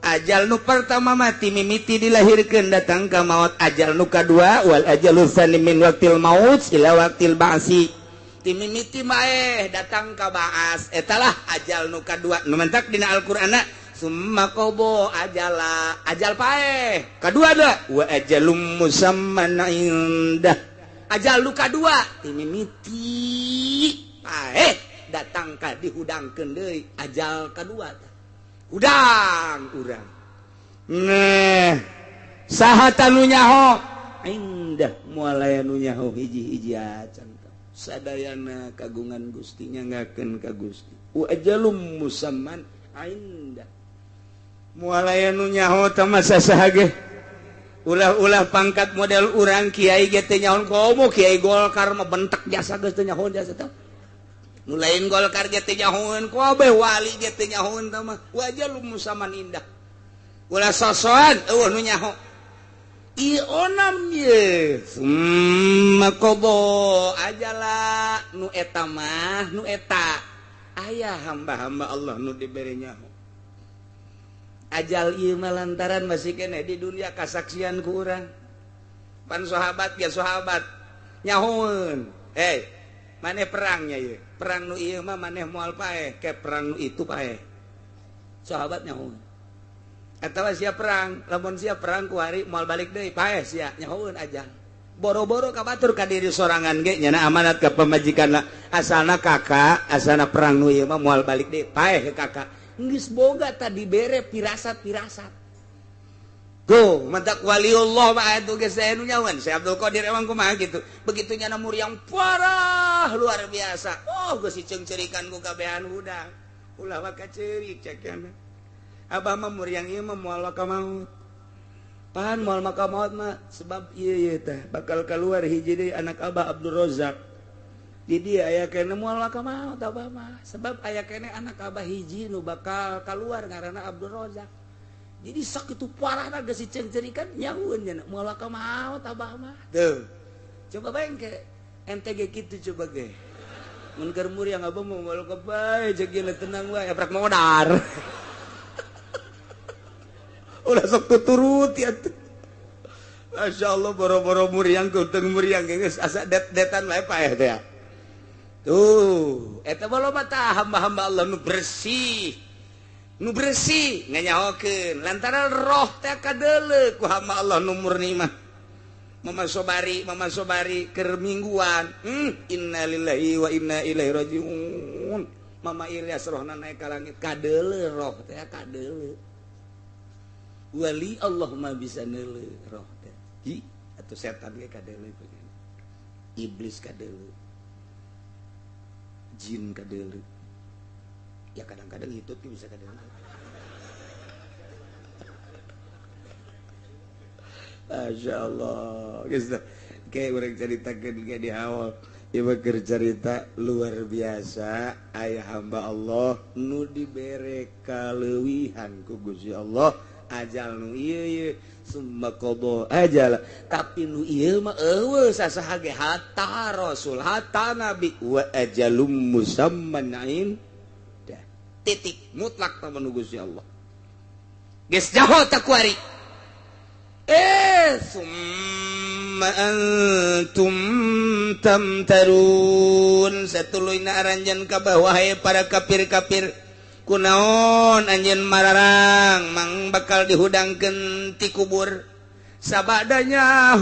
ajal nu pertama mati mimiti dilahirkeun datang ka maut ajal nu kadua wal ajalul tsani min waqtil maut ila waqtil ba'si ti mimiti maeh datang ka ba'as etalah ajal nu kadua nu mentak dina Al-Qur'anna summa qabo ajala ajal paeh kadua da wa ajalum musamman indah ajal nu kadua ti mimiti paeh datang ka dihudangkeun deui ajal kadua udang urang nah saha tanu nyaho indah moal aya nu nyaho hiji-hiji acan sadayana kagungan Gusti nyangakeun ka Gusti wa ajalum musamman indah moal aya nu nyaho teh mah sasaha ge ulah pangkat model urang kiai ge teh nyaho komo kiai Golkar mah bentek jasa geus teh nyaho jasa teh mulain Golkar ge teh nyahoeun kabeh wali ge teh nyahoeun tah mah wajalum musaman indah ulah sosoan eueuh nu nyaho i onam ye makobo ajala nu eta mah nu eta aya hamba-hamba Allah nu dibere nyaho ajal ieu mah lantaran masih kene di dunia kasaksian ku urang pan sahabat ge sahabat nyahoeun maneh perangnya ye perang nu ieu mah maneh moal paeh ke perang nu itu paeh sahabat nyahoeun atawa sia perang lamun sia perang ku hari moal balik deui paeh sia nyahoeun aja boro-boro ka batur ka diri sorangan ge nyana amanat ka pamajikanna asalna kakak asalna perang nu ieu mah moal balik deui paeh ke kakak geus boga tadi bere pirasat-pirasat tuh mantak waliullah mah atuh geus anu nyawan si Abdul Qadir emang kumaha gitu begitunya namur yang parah luar biasa geus diceungcerikan ku kabehan budak ulah mah kacerik cekeuna abah mah mur yang ieu mah moal ka maut pan moal ka maut mah sebab ieu teh bakal keluar hiji deui anak abah Abdul Razak di dia aya kene moal ka maut abah mah sebab aya kene anak abah hiji nu bakal keluar ngaranna Abdul Razak jadi sok itu parah na geus diceungcerikan nyaun nya moal ka maut abah mah tuh coba bayang ke MTG kitu coba ge mun keur mur yang abah mau moal ka bae jeung tenang wae ebrak modar ulah sok tuturut ya tuh. Masya Allah boro-boro muriang kuteng muriang geus asa det-detan wae paeh teh ya. Tuh, eta baloba tah hamba-hamba Allah nu bersih nganyahokeun lantaran roh teh kadeuleu ku hamba Allah nu murni mah. Mama Sobari keur mingguan. Innalillahi wa inna ilaihi rajiun. Mama Ilyas rohna naik ka langit kadeuleu roh teh kadeuleu. Wali Allah mah bisa neuleu roh teh. Hi atuh setan ge kadeuleu iblis kadeuleu jin kadeuleu ya kadang-kadang hitut ge bisa kadeuleu Masya Allah geus kayak urang caritakeun ge di awal ieu mah keur carita luar biasa aya hamba Allah nu dibere kaleuwihan ku Gusti Allah ajal nu ieu summa qada ajal tapi nu ieu mah eueuh sasaha ge hatta rasul hatta nabi wa ajalum musamman dah titik mutlak sama nu Gusti Allah geus jaho takuari summa antum tamtarun satuluyna aranjeun ka bawah para kafir-kafir kunaon anjeun mararang mang bakal dihudangkeun ti kubur sabadanya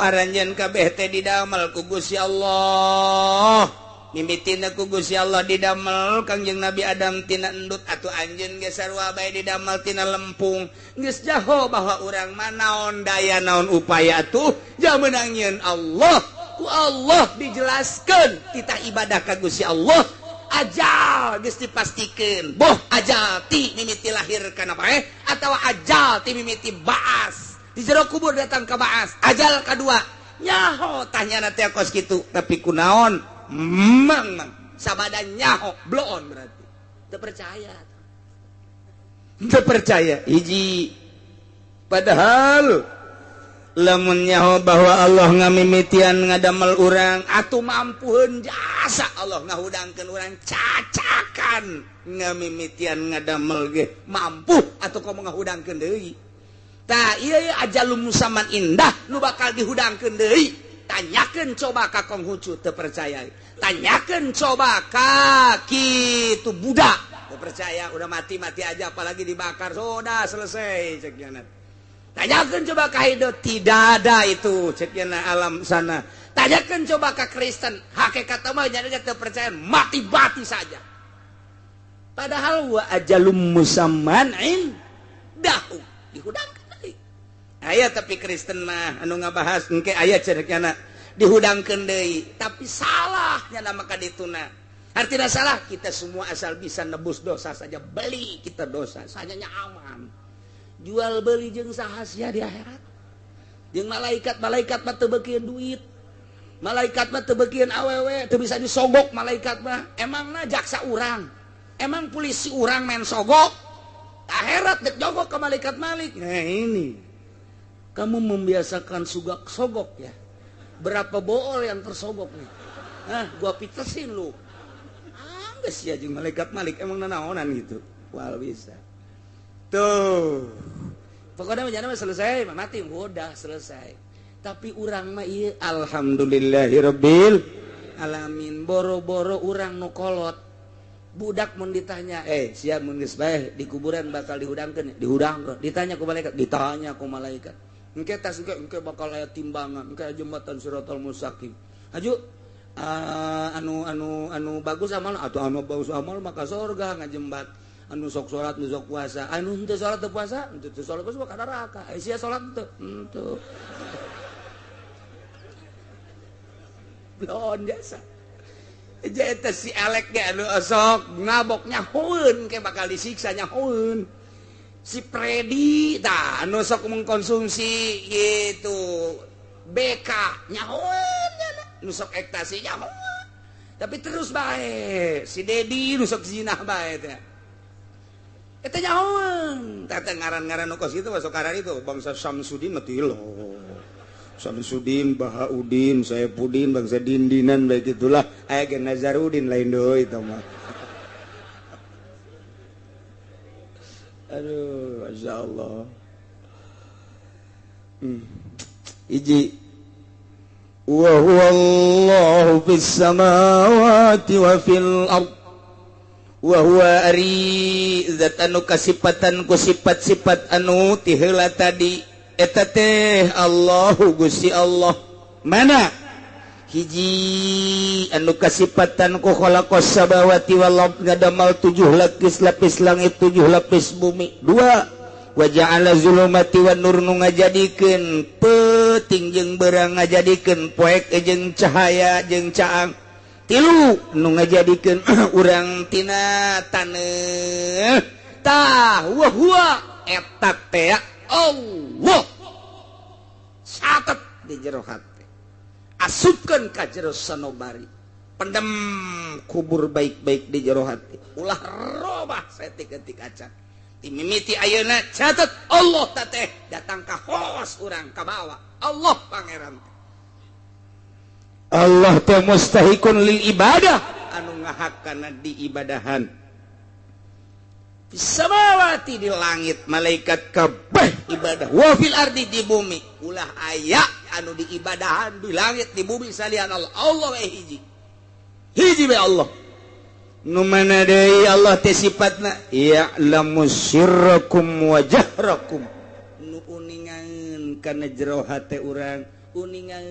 aranjeun kabeh teh didamel ku Gusti Allah mimitina ku Gusti Allah didamel Kangjeng Nabi Adam tina endut atuh anjeun ge sarua bae didamel tina lempung geus jaho bahwa urang mah naon daya naon upaya atuh jamun angieun Allah ku Allah dijelaskeun kita ibadah ka Gusti Allah ajal geus dipastikeun boh ajal ti mimiti lahir kana paeh atawa ajal ti mimiti baas di jero kubur datang ka baas ajal kadua nyaho tanyana teh kos kitu tapi kunaon mang sabada nyaho bloon berarti teu percaya hiji padahal lamun nyaho bahwa Allah ngamimitian ngadamel urang atuh mampuheun jasa Allah ngahudangkeun urang cacakan ngamimitian ngadamel ge mampu atuh komo ngahudangkeun deui tah ieu ajalum musamman indah nu bakal dihudangkeun deui tanyakeun coba ka Konghucu teu percaya tanyakeun coba ka kitu budak teu percaya udah mati aja apalagi dibakar sudah selesai cek jangan tanyakan coba ka Hindu tidak ada itu ceknya alam sana tanyakan coba ka Kristen hakikat mah nya teu percaya mati saja padahal wa ajalum musamman indahu dihudangkeun deui aya tapi Kristen mah anu ngabahas engke aya cerekna dihudangkeun deui tapi salahnya nama ka dituna artinya salah kita semua asal bisa nebus dosa saja beli kita dosa saja aman jual beli jeung saha sia di akhirat jeung malaikat mah teu beukeun duit malaikat mah teu beukeun awewe teu bisa disogok malaikat mah emangna jaksa urang emang polisi urang main sogok akhirat dek jogok ke malaikat malik nah ini kamu membiasakan sogok ya berapa bool yang tersogok nih gua pitesin lu geus ya jeung malaikat malik emang nanaonan gitu wal bisa tuh pokoknya menjana selesai mati udah selesai tapi urang mah ieu alhamdulillahirabbil alamin boro-boro urang nu kolot budak mun ditanya sia mun geus bae di kuburan bakal dihudangkeun ditanya ku malaikat engke tas engke bakal aya timbangan engke jembatan Siratal Mustaqim aju anu bagus amal atau anu bagus amal maka surga ngajembat anu sok salat nu sok puasa anu henteu salat teu puasa henteu teu salat puasa ka neraka sia salat teu belon jasa eta si elek ge anu sok ngabok nyahoeun ke bakal disiksa nyahoeun si Predi tah anu sok mengkonsumsi gitu BK nyahoeun nu sok ekstasi nyahoeun tapi terus bae si Dedi nu sok zinah bae teh eta nyahoeun tata ngaran-ngaran nu kos kitu masuk karan itu bangsa Samsudin mah tilo Samsudin Bahaudin Saipudin bangsa Dindinan bae gitulah aya ge Nazarudin lain deui eta mah aduh masyaallah iji wa huwallahu fis samawati wa fil ard wa huwa ari zat anu kasipatan ku sifat-sifat anu ti heula tadi eta teh Allahu Gusti Allah mana hiji anu kasipatan ku khalaqas samawati wal ard ngadamal 7 lapis langit 7 lapis bumi 2 wa ja'ala zulumati wan nur nu ngajadikeun peuting jeung beurang ngajadikeun poek jeung cahaya jeung caang 3 nu ngajadikeun urang tina taneuh tah wa huwa eta teh Allah satet di jero hati asupkeun ka jero sanobari pendem kubur baik-baik di jero hati ulah robah saeutik-eutik acan ti mimiti ayeuna catet Allah teh datang ka hos urang ka bawah Allah pangeran Allah teh mustahikun lil ibadah anu ngahakana diibadahan samawati di langit malaikat kabeh ibadah wa fil ardi di bumi ulah aya anu diibadahan di langit di bumi salian Allah Allah we hiji we Allah nu mana deui Allah teh sifatna ya'lamu sirrakum wa jahrakum nu uningan kana jero hate urang uningan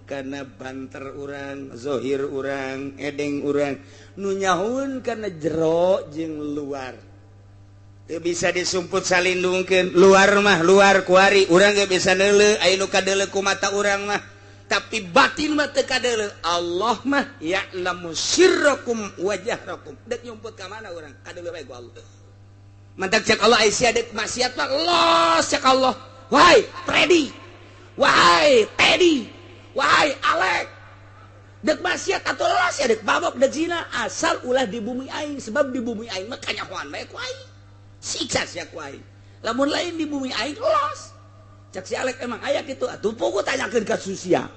kana banter urang zahir urang edeng urang nu nyahoeun kana jero jeung luar teu bisa disumput salindungkeun luar mah luar kuari urang ge bisa neuleuh aya nu kadeuleuh ku mata urang mah tapi batin mah teu kadeuleuh Allah mah ya'lamu sirrakum wa jahrakum dek nyumput ka mana urang kadeuleuh bae ku Allah mantak cek Allah aya dek maksiat mah los cek Allah wahai Predi wahai Teddy wahai Alek dek maksiat atau los ya dek babak dek zina asal ulah di bumi aing sebab di bumi aing mah kanyahoan bae ku aing siksa sia ku aing lamun lain di bumi aing los cak si Alek emang aya kitu atuh pugu tanyakeun ka susia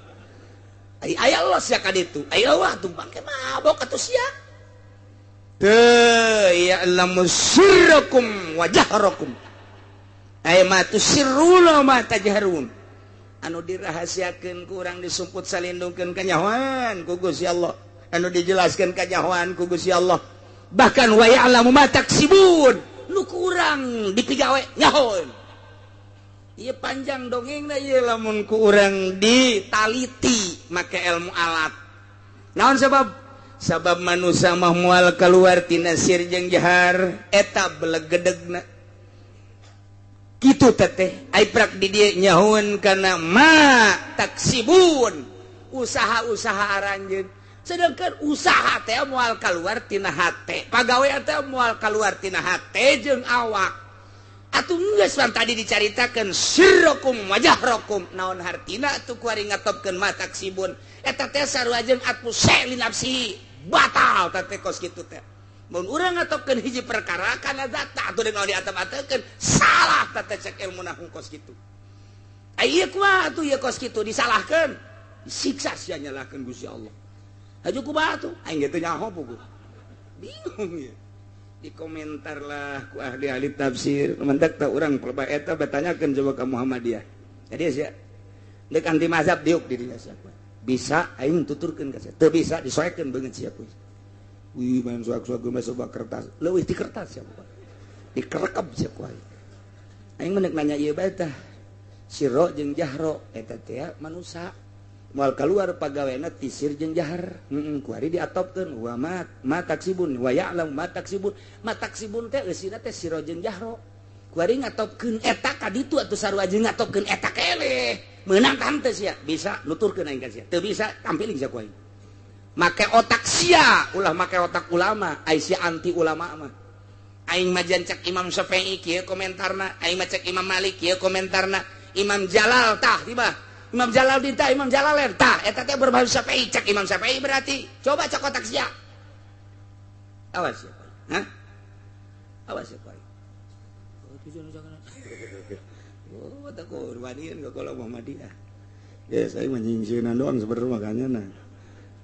aya los ya ka ditu aya wah tumpang ke mabok atuh sia teu ya'lamu sirrakum wa jahrakum aya mah tusirruna ma tajharun anu dirahasiakeun ku urang disumput salindungkeun kanyahoan ku Gusti Allah anu dijelaskeun kanyahoan ku Gusti Allah bahkan wa ya'lamu ma taksibun nu ku urang dipigawe nyahoeun ieu panjang dongengna ieu lamun ku urang ditaliti make ilmu alat naon sabab manusia mah moal kaluar tina sir jeung jahar eta belegedegna kitu teteh ai prak di dieu nyahoeun kana ma taksibun usaha-usaha aranjeun sedangkan usaha teh moal kaluar tina hate pagawean teh moal kaluar tina hate jeung awak atuh geus pan tadi dicaritakeun sirrakum wajahrakum naon hartina atuh kuari ngatopkeun ma taksibun eta teh sarua jeung atmu li nafsi batal teh kos kitu teh mun urang ngatopkeun hiji perkara kana zata atuh deui diatep-atepkeun salah teh cek ilmu nahwu kos kitu aya kumaha atuh ieu kos kitu disalahkeun disiksa sia nyalahkeun Gusti Allah aju kumaha atuh aing ge teu nyaho puguh bingung ya di komentar lah ku ahli-ahli tafsir mentek teh urang pelebah eta bertanyakeun coba ka Muhammadiyah jadi sia deuk anti mazhab diuk di dinya sia bisa aing tuturkeun ka sia teu bisa disoekeun beungeut sia ku wih main suak-suak gue masuk bak kertas leuwih di kertas siapa dikerekep siapa aing menek nanya ieu bae tah sirro jeung jahro eta teh manusia Mual keluar pagaweana tisir jeung jahar. Kuari diatopkeun wa ma taksibun wa ya'lam ma taksibun. Ma taksibun teh eusina teh siro jeung jahro. Kuari ngatopkeun eta ka ditu atuh sarua jeung ngatopkeun eta keleh. Meunang ka henteu sia, bisa nuturkeun aing ka sia. Teu bisa tampiling sia ku aing. Make otak sia, ulah make otak ulama, ai sia anti ulama mah. Aing mah cek Imam Syafi'i kieu komentarna, aing mah cek Imam Malik kieu komentarna, Imam Jalal tah tiba. Imam Jalaluddin tah, Imam Jalalain tah, eta teh berbahasa Syafi'i, cek Imam Syafi'i berarti. Coba cek otak sia. Awas ya, Pak. Hah? Awas ya, Pak. Oh, tak korbanin ke kalau Muhammadiyah. Ya, saya menyingsinan doang sebenarnya makanya nah.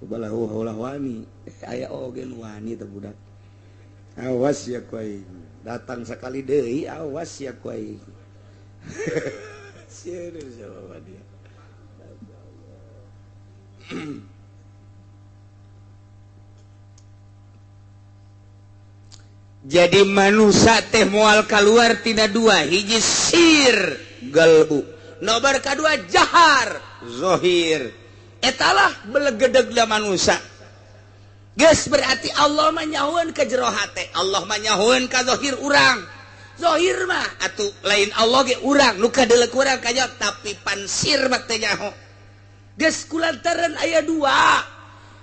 Ulah wani. Aya oge nu wani teh budak. Awas ya kuai. Datang sekali deui, awas ya kuai. Serius ya Muhammadiyah. Jadi manusia teh moal keluar tina dua, hiji sir galbu, nomor kedua jahar zohir. Etalah belegedeg da manusia. Geus berarti Allah manyahuan ke jero hate, Allah manyahuan ka zohir urang. Zohir mah atuh lain Allah ge urang, nu kadeulek urang kaya tapi pansir mah teh nyaho. Geus kulantaran aya dua.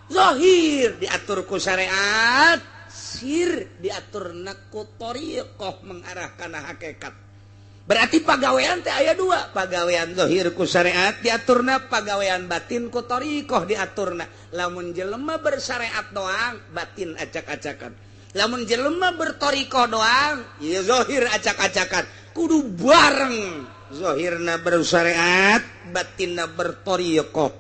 Zohir diatur ku syariat, sir diaturna ku thariqah mengarah kana hakikat. Berarti pagawean teh aya dua, pagawean zahir ku syariat diaturna, pagawean batin ku thariqah diaturna. Lamun jelema bersyariat doang, batin acak-acakan. Lamun jelema berthariqah doang, ieu zahir acak-acakan. Kudu bareng. Zahirna bersyariat, batinna berthariqah.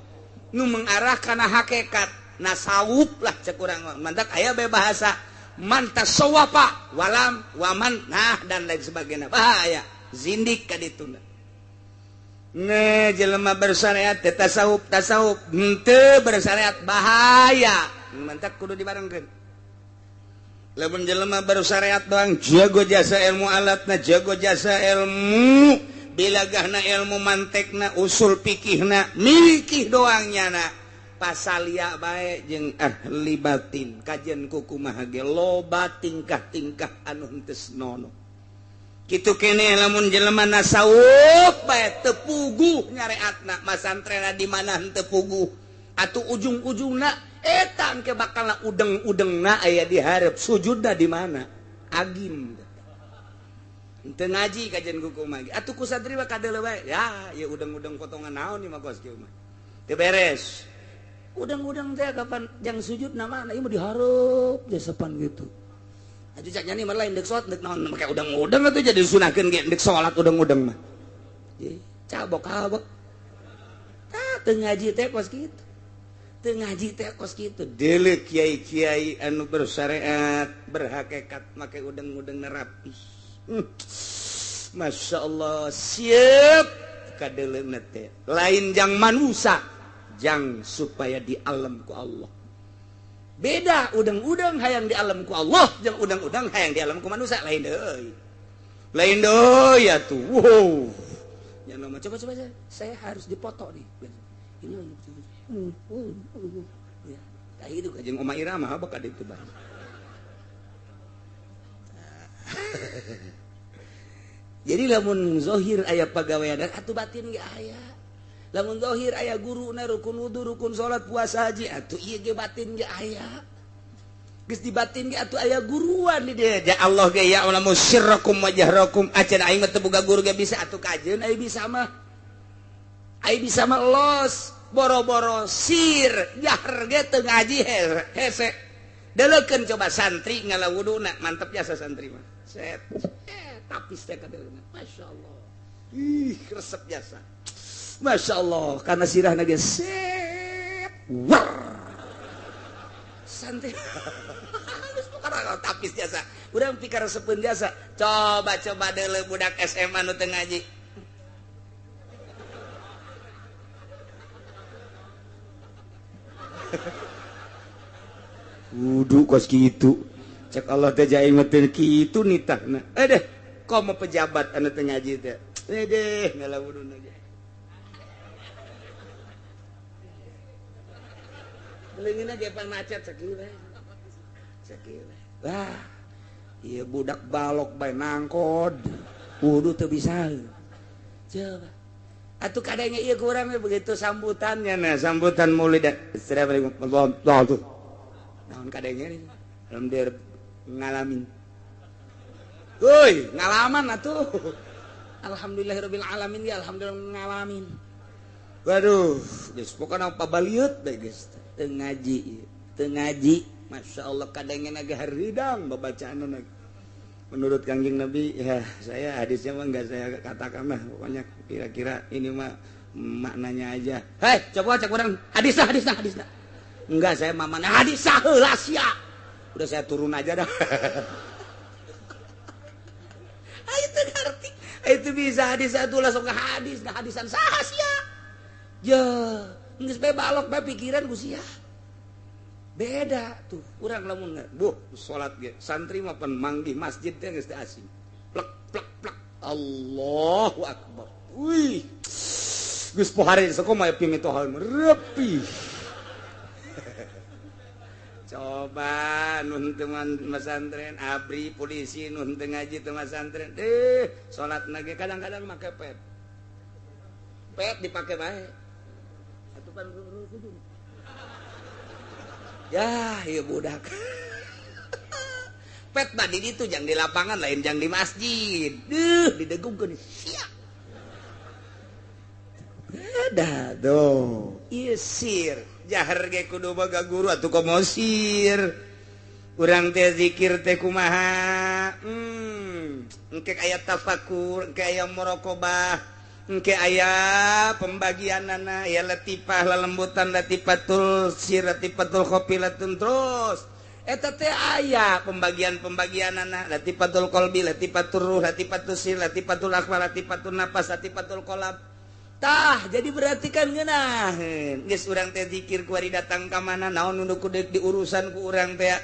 Nu mengarah kana hakikat. Nasawuf lah cek urang mantak aya be bahasa man tasawwafa walam waman nah dan lain sebagainya bahaya zindik ka ditunda. Nah jelema bersyariat teh tasawuf henteu bersyariat bahaya mantak kudu dibarengkeun. Lamun jelema bersyariat doang jago jasa ilmu alatna, jago jasa ilmu bilagahna, ilmu mantekna, usul fikihna, mikih doang nyana. Pasalia bae jeung ahli batin kajian kukumaha ge loba tingkah-tingkah anu henteu nono. Kitu keneh lamun jelema nasawuf bae teu puguh nyareatna, masantrenna di mana henteu puguh. Atuh ujung-ujungna eta engke bakalna udeng-udengna aya di hareup, sujudna di mana? Agim. Henteu ngaji kajian kukumaha ge. Atuh ku santri mah kadeuleu bae. Ya, ieu udeng-udeng potongan naon ieu mah kos kieu mah. Teu beres. Udang-udang teh kapan jang sujud nama ieu mah dihareup jasepan gitu. Atuh cak nyani mah lain deuk salat deuk naon make udang-udang atuh jadi disunahkeun ge deuk salat udang-udang mah. Ye, cabok-cabok. Tah teu ngaji teh kos kitu. Teu ngaji teh kos kitu. Deuleu kiai-kiai anu bersyariat, berhakikat make udang-udang rapi. Masya Allah siap kadeuleuna teh. Lain jang manusia. Jang supaya di alam ku Allah. Beda udang-udang hayang di alam ku Allah, jang udang-udang hayang di alam ku manusia lain deui. Lain deui atuh. Wow. Ya nama coba saya harus dipoto nih. Ini ya. Tah itu jeung Oma Irama bakal ditu bang. Jadi lamun zahir aya pagawean atuh batin ge aya. Lamun zahir aya guruna rukun wudu, rukun salat, puasa, haji, atuh ieu ge batin ge aya. Geus di batin ge atuh aya guruan di dieu. Ya Allah ge ya ulamu sirrakum wa jahrakum. Acan aing mah teu boga guru ge bisa atuh kajeun ai bisa mah. Ai bisa mah los, boro-boro sir, jahar ge teu ngaji hese. Deleukeun coba santri ngalawuduna, mantep jasa santri mah. Set. Tapis teh kadeulna. Masyaallah. Ih, resep jasa. Masya Allah, karena sirahna ge set, war, santai, karena tapis jasa, urang pikir sepeun jasa, coba deuleu budak SMA nu teu ngaji, wudu kos kitu, cek Allah teh jaing mah teu kitu nitahna, deh, komo pejabat anu teu ngaji teh, deh ngala wuduna ge. leungitna gepan macet sakieu bae. Sakieu bae. Wah. Ieu budak balok bae nangkod. Wudu teu bisa. Coba. Atuh kadenge ieu kurang begitu sambutannya nah, sambutan Maulid. Assalamualaikum warahmatullahi wabarakatuh. Naon kadenge alhamdulillah ngalamin. Woi, ngalaman atuh. Alhamdulillahirabbil alamin ya alhamdulillah ngalamin. Waduh, geus pokona pabaliut bae geus. Teu ngaji. Masyaallah kadenge ge haridang babacaanna. Menurut Kangjeng Nabi ya saya hadisnya mah enggak saya katakan lah pokoknya kira-kira ini mah maknanya aja. Hei, coba cek orang hadisna. Enggak saya mamana hadisna heula sia. Udah saya turun aja dah. Itu ngerti. Itu bisa hadis satu langsung ke hadis, nah hadisan saha sia. Ya, geus bae balok bae pikiran ku sia. Beda tuh, urang lamun salat ge santri mah pan manggih masjid teh geus teu asing. Plek. Allahu akbar. Wih. Geus pohare sakomo aya pimitohan repi. Coba nun teman pesantren abri polisi nun teu ngaji teu pesantren salatna ge kadang-kadang make pet dipake bae atuh pan kudu ya ieu budak pet mah di ditu jang di lapangan lain jang di masjid didegungkeun sia beda tuh ieu sir jahar ge kudu boga guru atuh komosir urang teh zikir teh kumaha engke aya tafakur engke aya muraqabah engke aya pembagianana ya latifah lalembutan latifatul sir latifatul khofilatun terus eta teh aya pembagianana latifatul qalbi latifatul ruh latifatul sir latifatul akhlaq latifatul nafas latifatul qalb. Tah jadi berarti kan ngeunaheun geus urang teh zikir ku ari datang ka mana naon nu kudu diurusan ku urang teh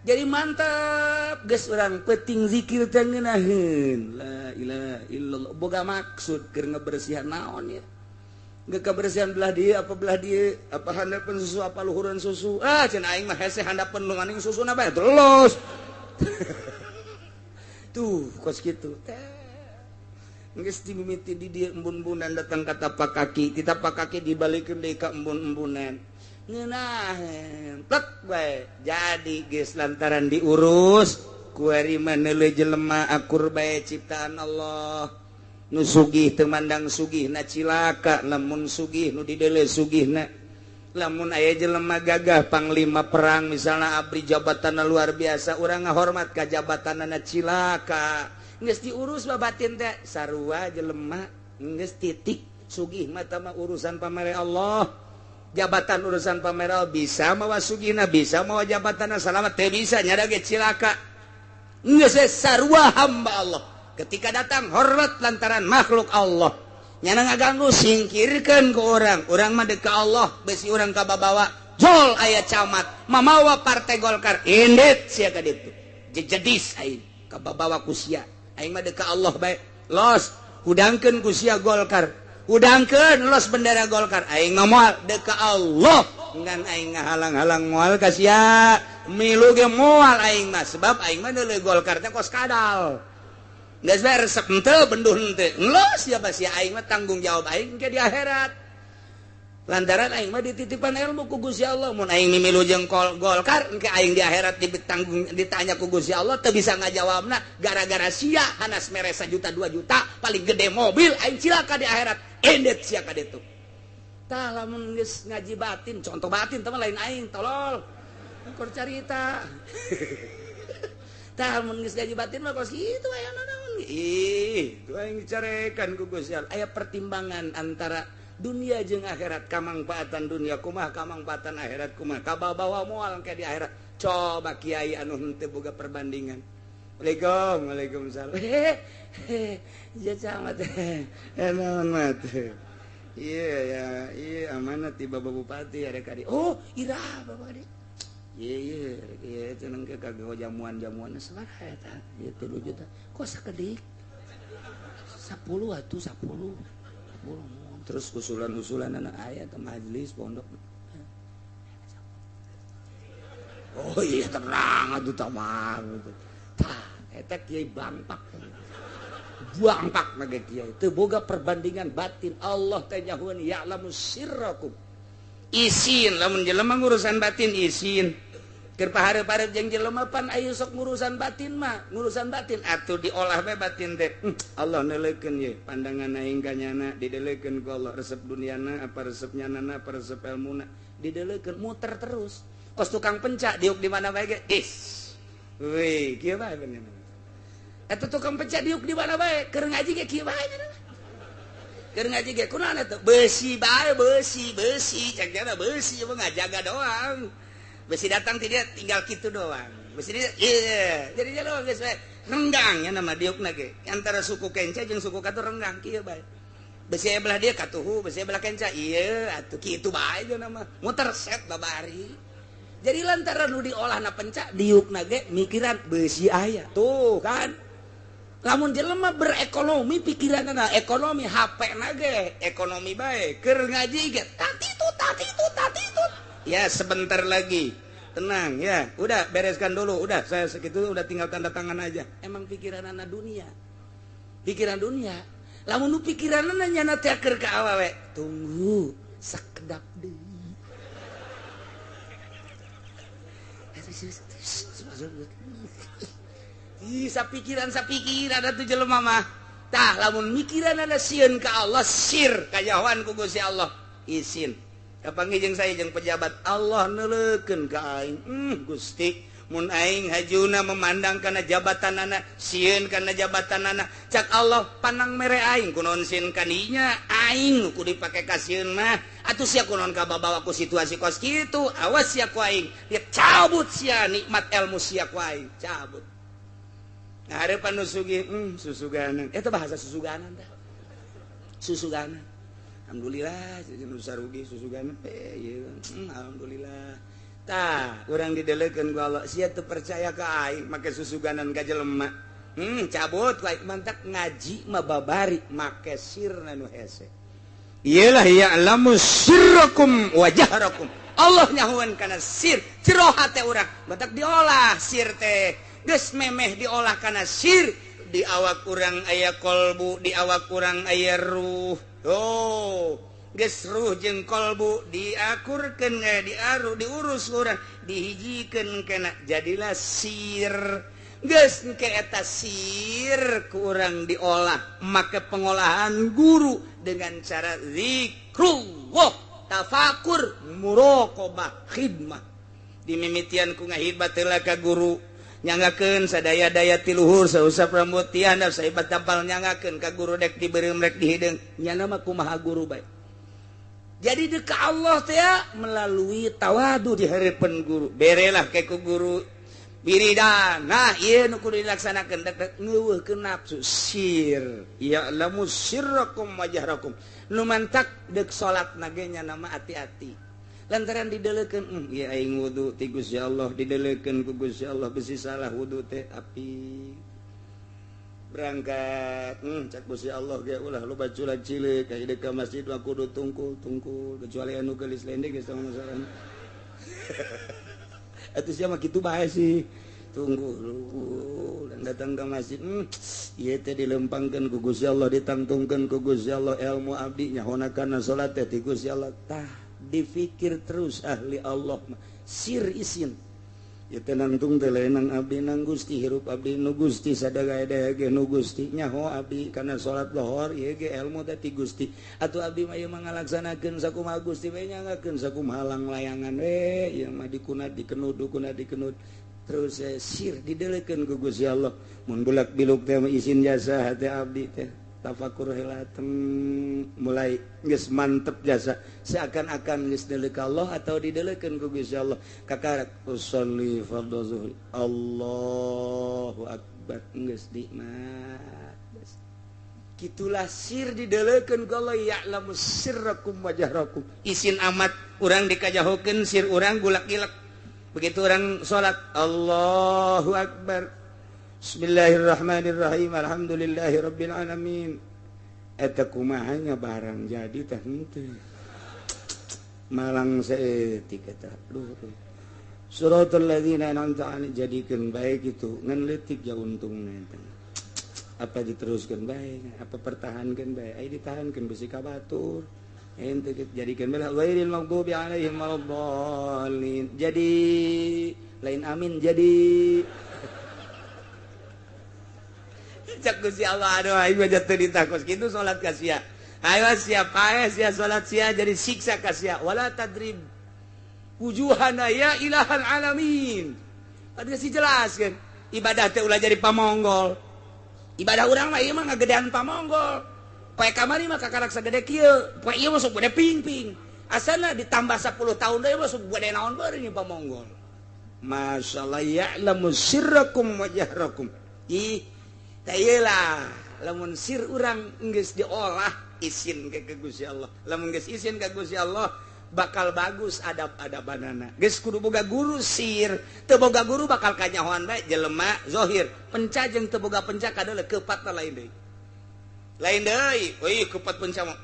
jadi mantap geus urang penting zikir teh ngeunaheun la ilaha illallah boga maksud keur ngabersihan naon ya geus kabersihan belah dieu apa handapeun susu apa luhureun susu cenah aing mah hese handapeun lu nganing susuna bae terus tuh kos kitu teh geus dimimiti di dieu embun-embunan datang ka tapak kaki di tapak kaki dibalikeun deui ka embun-embunan ngeunaheun plek bae jadi geus lantaran diurus ku ari maneuleul jelema akur bae ciptaan Allah nu sugih teu mandang sugihna cilaka lamun sugih nu dideuleu sugihna lamun aya jelema gagah panglima perang misalna abri jabatanna luar biasa urang ngahormat ka jabatanna cilaka geus diurus babatin teh sarua jelema geus titik sugih mah tah urusan pamere Allah jabatan urusan pamere Allah bisa mawa sugihna bisa mawa jabatanna salamat teh bisa nyada ge cilaka geus sarua hamba Allah ketika datang hormat lantaran makhluk Allah nyana ngaganggu singkirkeun ku urang mah deuk ka Allah besi urang ka babawa jol aya camat mamawa partai Golkar indet sia ka ditu jejedis aing ka babawa ku sia aing mah deuk ka Allah bae los hudangkeun ku sia Golkar hudangkeun los bendera Golkar aing mah moal deuk ka Allah ngan aing ngahalang-halang moal ka sia milu ge moal aing mah sebab aing mah deuleu Golkar teh kos kadal geus bae resep henteu benduh henteu los ya sia aing mah tanggung jawab aing ke di akhirat lantaran aing mah dititipan ilmu ku Gusti Allah mun aing mimilu jeung Golkar engke aing di akhirat ditanya ku Gusti Allah teu bisa ngajawabna gara-gara sia hanas mere 1 juta 2 juta paling gede mobil aing cilaka di akhirat endet sia ka ditu tah lamun geus ngaji batin contoh batin teh lain aing tolol kur carita tah mun geus ngaji batin mah kos kitu aya naon itu aing dicarekan ku Gusti Allah aya pertimbangan antara dunia jeung akhirat kamangpaatan dunia kumaha kamangpaatan akhirat kumaha kabawa moal ke di akhirat coba kiai anu henteu boga perbandingan Waalaikumsalam ya camat naon mah iya amanat ti Bapak Bupati ada kadi oh ira Bapak kadi iya ceneng ke kagak jamuan-jamuan sabaraha eta ieu 3 juta kok sakedik 10 atuh 10 terus usulan-usulan anak ayat ke majelis pondok Oh iya tenang atuh tamang. Tah eta kiai bangpak. Bangpak na ge kiai teu boga perbandingan batin. Allah teh nyahuan ya'lamu sirrakum. Isin lamun jelema ngurusan batin isin. Keur pahareup-hareup jeung jelema pan aya sok ngurusan batin mah, ngurusan batin atuh diolah bae batin teh. Allah neuleukeun ye pandangan aing ka nyana dideleukeun ku Allah resep duniana apa resep nyanana apa resep ilmuna dideleukeun muter terus. Kos tukang pencak diuk di mana bae ge is. Weh, kieu bae bener. Eta tukang pencak diuk di mana bae keur ngaji ge kieu bae nya. Keur ngaji ge kunaon atuh? Besi bae besi cak jana besi mah ngajaga doang. Besi datang tidak tinggal gitu doang. Besi dia iya. Jadi doang geus bae. Renggang nya nama diukna ge. Antara suku Kenca jeung suku Katu renggang kieu bae. Besi belah dia Katuhu, besi belah Kenca ieu atuh kitu bae jeung nama. Muter set babari. Jadi lantaran nu diolahna pencak diukna ge mikiran besi aya. Tuh kan. Lamun jelema berekonomi pikiranna ekonomi HP-na ge ekonomi bae. Keur ngaji ge tatitut. Ya sebentar lagi tenang ya udah bereskan dulu udah saya segitu udah tinggal tanda tangan aja emang pikiran anak dunia pikiran dunia lamun nu pikiran anak nyana teh keur ka awewe tunggu sakedap deui ih sapikiran ada tuh jelema mah tah lamun mikiran ada sieun ka Allah sir kajawan ku Gusti Allah isin kapanggih jeung saya jeung pejabat Allah neuleukeun ka aing Gusti mun aing hajuna memandang kana jabatanana sieun kana jabatanana cak Allah panang mere aing kunaon sieun kadinya aing kudu dipake ka sieun mah atuh sia kunaon ka babawa ku situasi kos kitu awas sia ku aing dia cabut sia nikmat ilmu sia ku aing cabut ngareupan nu sugih susuganan eta bahasa susuganan tah susuganan alhamdulillah nu sarugi susugan ieu alhamdulillah tah urang dideleukeun ku Allah sia teu percaya ka aing make susuganan ka jelema cabut wae mantak ngaji mah babari make sirna nu hese iyalah ya'lamu sirrakum wa jahrakum Allah nyahuan kana sir jero hate urang mantak diolah sir teh geus memeh diolah kana sir di awak urang aya kolbu di awak urang aya ruh geus ruh jeung kolbu diakurkeun diaru diurus urang dihijikeun kena jadilah sir geus engke eta sir ku urang diolah make pengolahan guru dengan cara zikrullah tafakur muraqabah khidmah dimimitian ku ngahibah teula ka guru nyangakeun sadaya-daya ti luhur sausap rambut ti handap saibat tampal nyangakeun ka guru dek dibeureum rek dihideung nya mah kumaha guru bae jadi deuk ka Allah teh melalui tawadu di hareupeun guru berelah ke ku guru wiridan nah ieu nu kudu dilaksanakeun dek ngeuweuhkeun nafsu sir ya'lamu sirrakum wa jahrakum nu mantak deuk salatna ge nya mah ati-ati lantaran dideleukeun ieu aing wudu ti Gusti Allah dideleukeun ku Gusti Allah bisi salah wudu teh api berangkat cak Gusti Allah ge ulah loba culat cileuk ka hideuk ka masjid mah kudu tungkul kecuali anu geulis lende geus tong masalah atuh sia mah kitu bae sih tunggu dan datang ke masjid ieu teh dilempangkeun ku Gusti Allah ditangtungkeun ku Gusti Allah ilmu abdi nyahona kana salat teh ti Gusti Allah tah dipikir terus ahli Allah sir isin ya tenangtung teh leunang abdi nang Gusti hirup abdi nu Gusti sadaya-daya ge nu Gusti nyaho abdi kana salat lohor ieu ge ilmu teh ti Gusti atuh abdi mah ieu mah ngalaksanakeun sakumaha Gusti we nyangakeun sakumaha halang layangan we ieu mah dikunat dikenut terus sir dideleukeun ku Gusti Allah mun bulak biluk teh isin jasa hati abdi teh tafakur heula mulai geus mantep jasa seakan-akan geus deuleu ka Allah atau dideleukeun ku Gusti Allah kakarak usolli fardhu zuhri Allahu akbar geus nikmat kitulah sir dideleukeun ku Allah ya'lamu sirrakum wa jahrakum isin amat urang dikajahokeun sir urang gulak-gilak begitu urang salat Allahu akbar Bismillahirrahmanirrahim alhamdulillahirabbil alamin eta kumahanya barang jadi teh henteu malang saeutik eta suratul ladzina an'amta 'alaihim jadikeun baik itu ngan leutik ja untungna teh apa diteruskan baik apa pertahankan baik ai ditahankan besi ka batur ente jadikeun bae ghairil maghdubi 'alaihim waladdallin jadi lain amin jadi cak Gusti Allah aduh aing mah jatuh ditakos kitu salat ka sia ayo siap ae sia salat sia jadi siksa ka sia wala tadrib wujuhana ya ilahal alamin. Tadi sih jelaskan ibadah teh ulah jadi pamonggol. Ibadah urang mah ieu mah ngagedean pamonggol. Poe kamari mah kakarak sagede kieu, poe ieu mah sok gede ping-ping. Asalna ditambah 10 tahun deui mah sok gede naon beureung ieu pamonggol. Masyaallah ya'lamu sirrakum wa jahrakum. Ih, tah ieu lah lamun sir urang geus diolah izin ke Gusti Allah. Lamun geus izin ka Gusti Allah bakal bagus adab-adabanana. Geus kudu boga guru sir, teu boga guru bakal kanyahoan bae jelema zahir. Penca jeung teu boga penca kadeuleuk keupatna lain deui. Lain deui, euy keupat penca mah.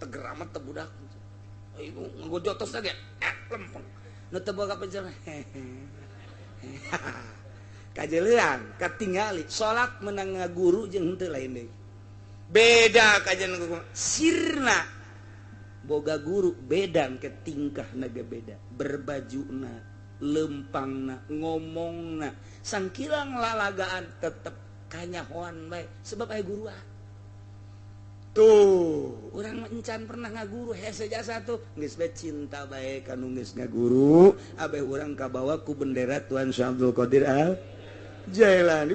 Teger amat teh budak. Euy ngagojotos ge lempeng. Nu teu boga penca mah. Kajeleuan, katingali salat meunang ngaguru jeung henteu lain deui. Beda kajian sirna boga guru beda ke tingkah naga beda berbajuna lempangna ngomongna sangkilang lalagaan tetep kanyahoan bae sebab aya guru tuh urang encan pernah ngaguru hese jasa tuh geus bae cinta bae kanu geus ngaguru abeh urang kabawa ku bendera Tuan Syekh Abdul Qadir Al Jailani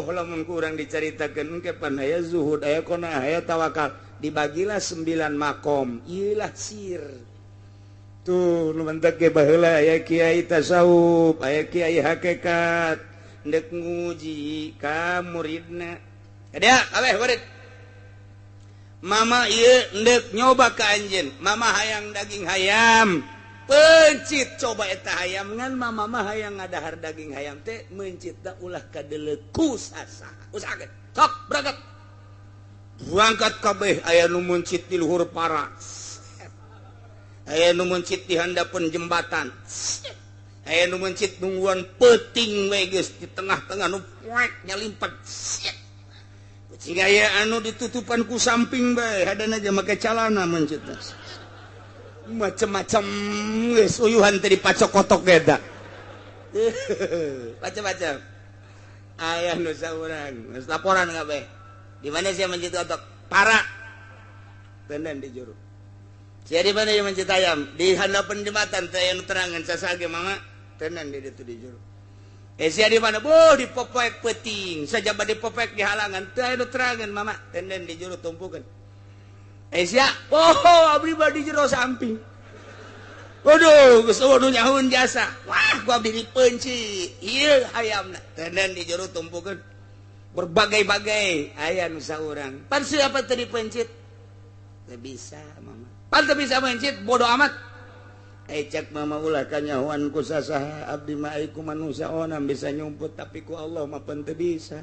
lamun ku urang dicaritakeun ke pan aya zuhud aya qanaah aya tawakal dibagilah 9 makom iyalah sir tuh nu mentek ge baheula aya kiai tasawuf aya kiai hakikat ndek nguji ka muridna ada kabeh murid mama ieu ndek nyoba ka anjeun mama hayang daging hayam pencit coba eta hayam ngan mama mah hayang ngadahar daging hayam teh mencitna ulah kadeuleu kusasa usahakeun sok berangkat berangkat kabeh aya nu muncit di luhur paras aya nu muncit di handapeun jembatan aya nu muncit nungguan peuting we geus di tengah-tengah nu poek nyalimpet cing aya anu ditutupan ku samping bae hadana aja make calana muncit macam-macam geus uyuhan teh dipacok-kotok eta macam-macam aya nu saurang geus laporan kabeh di mana sih mencit kotok? Para. Tenan di juru. Sia di mana dia mencit ayam? Di handapan jembatan teh anu terangan sasage mama. Tenan di ditu di juru. Sia di mana? Boh di popek peuting. Sajaba di popek di halangan teh anu terangan mama. Tenan di juru tumpukeun. Sia, oh abdi mah di jero samping. Waduh, geus nu nyahoun jasa. Wah, ku abdi dipeunci. Ieu hayamna. Tenan di juru tumpukeun. Berbagai-bagai aya nu saurang pan siapa tadi pencit teu bisa mama pan teu bisa mencit bodoh amat cek mama ulah kanyahoan ku sasaha abdi mah ai ku manusia onam bisa nyumput tapi ku Allah mah pan teu bisa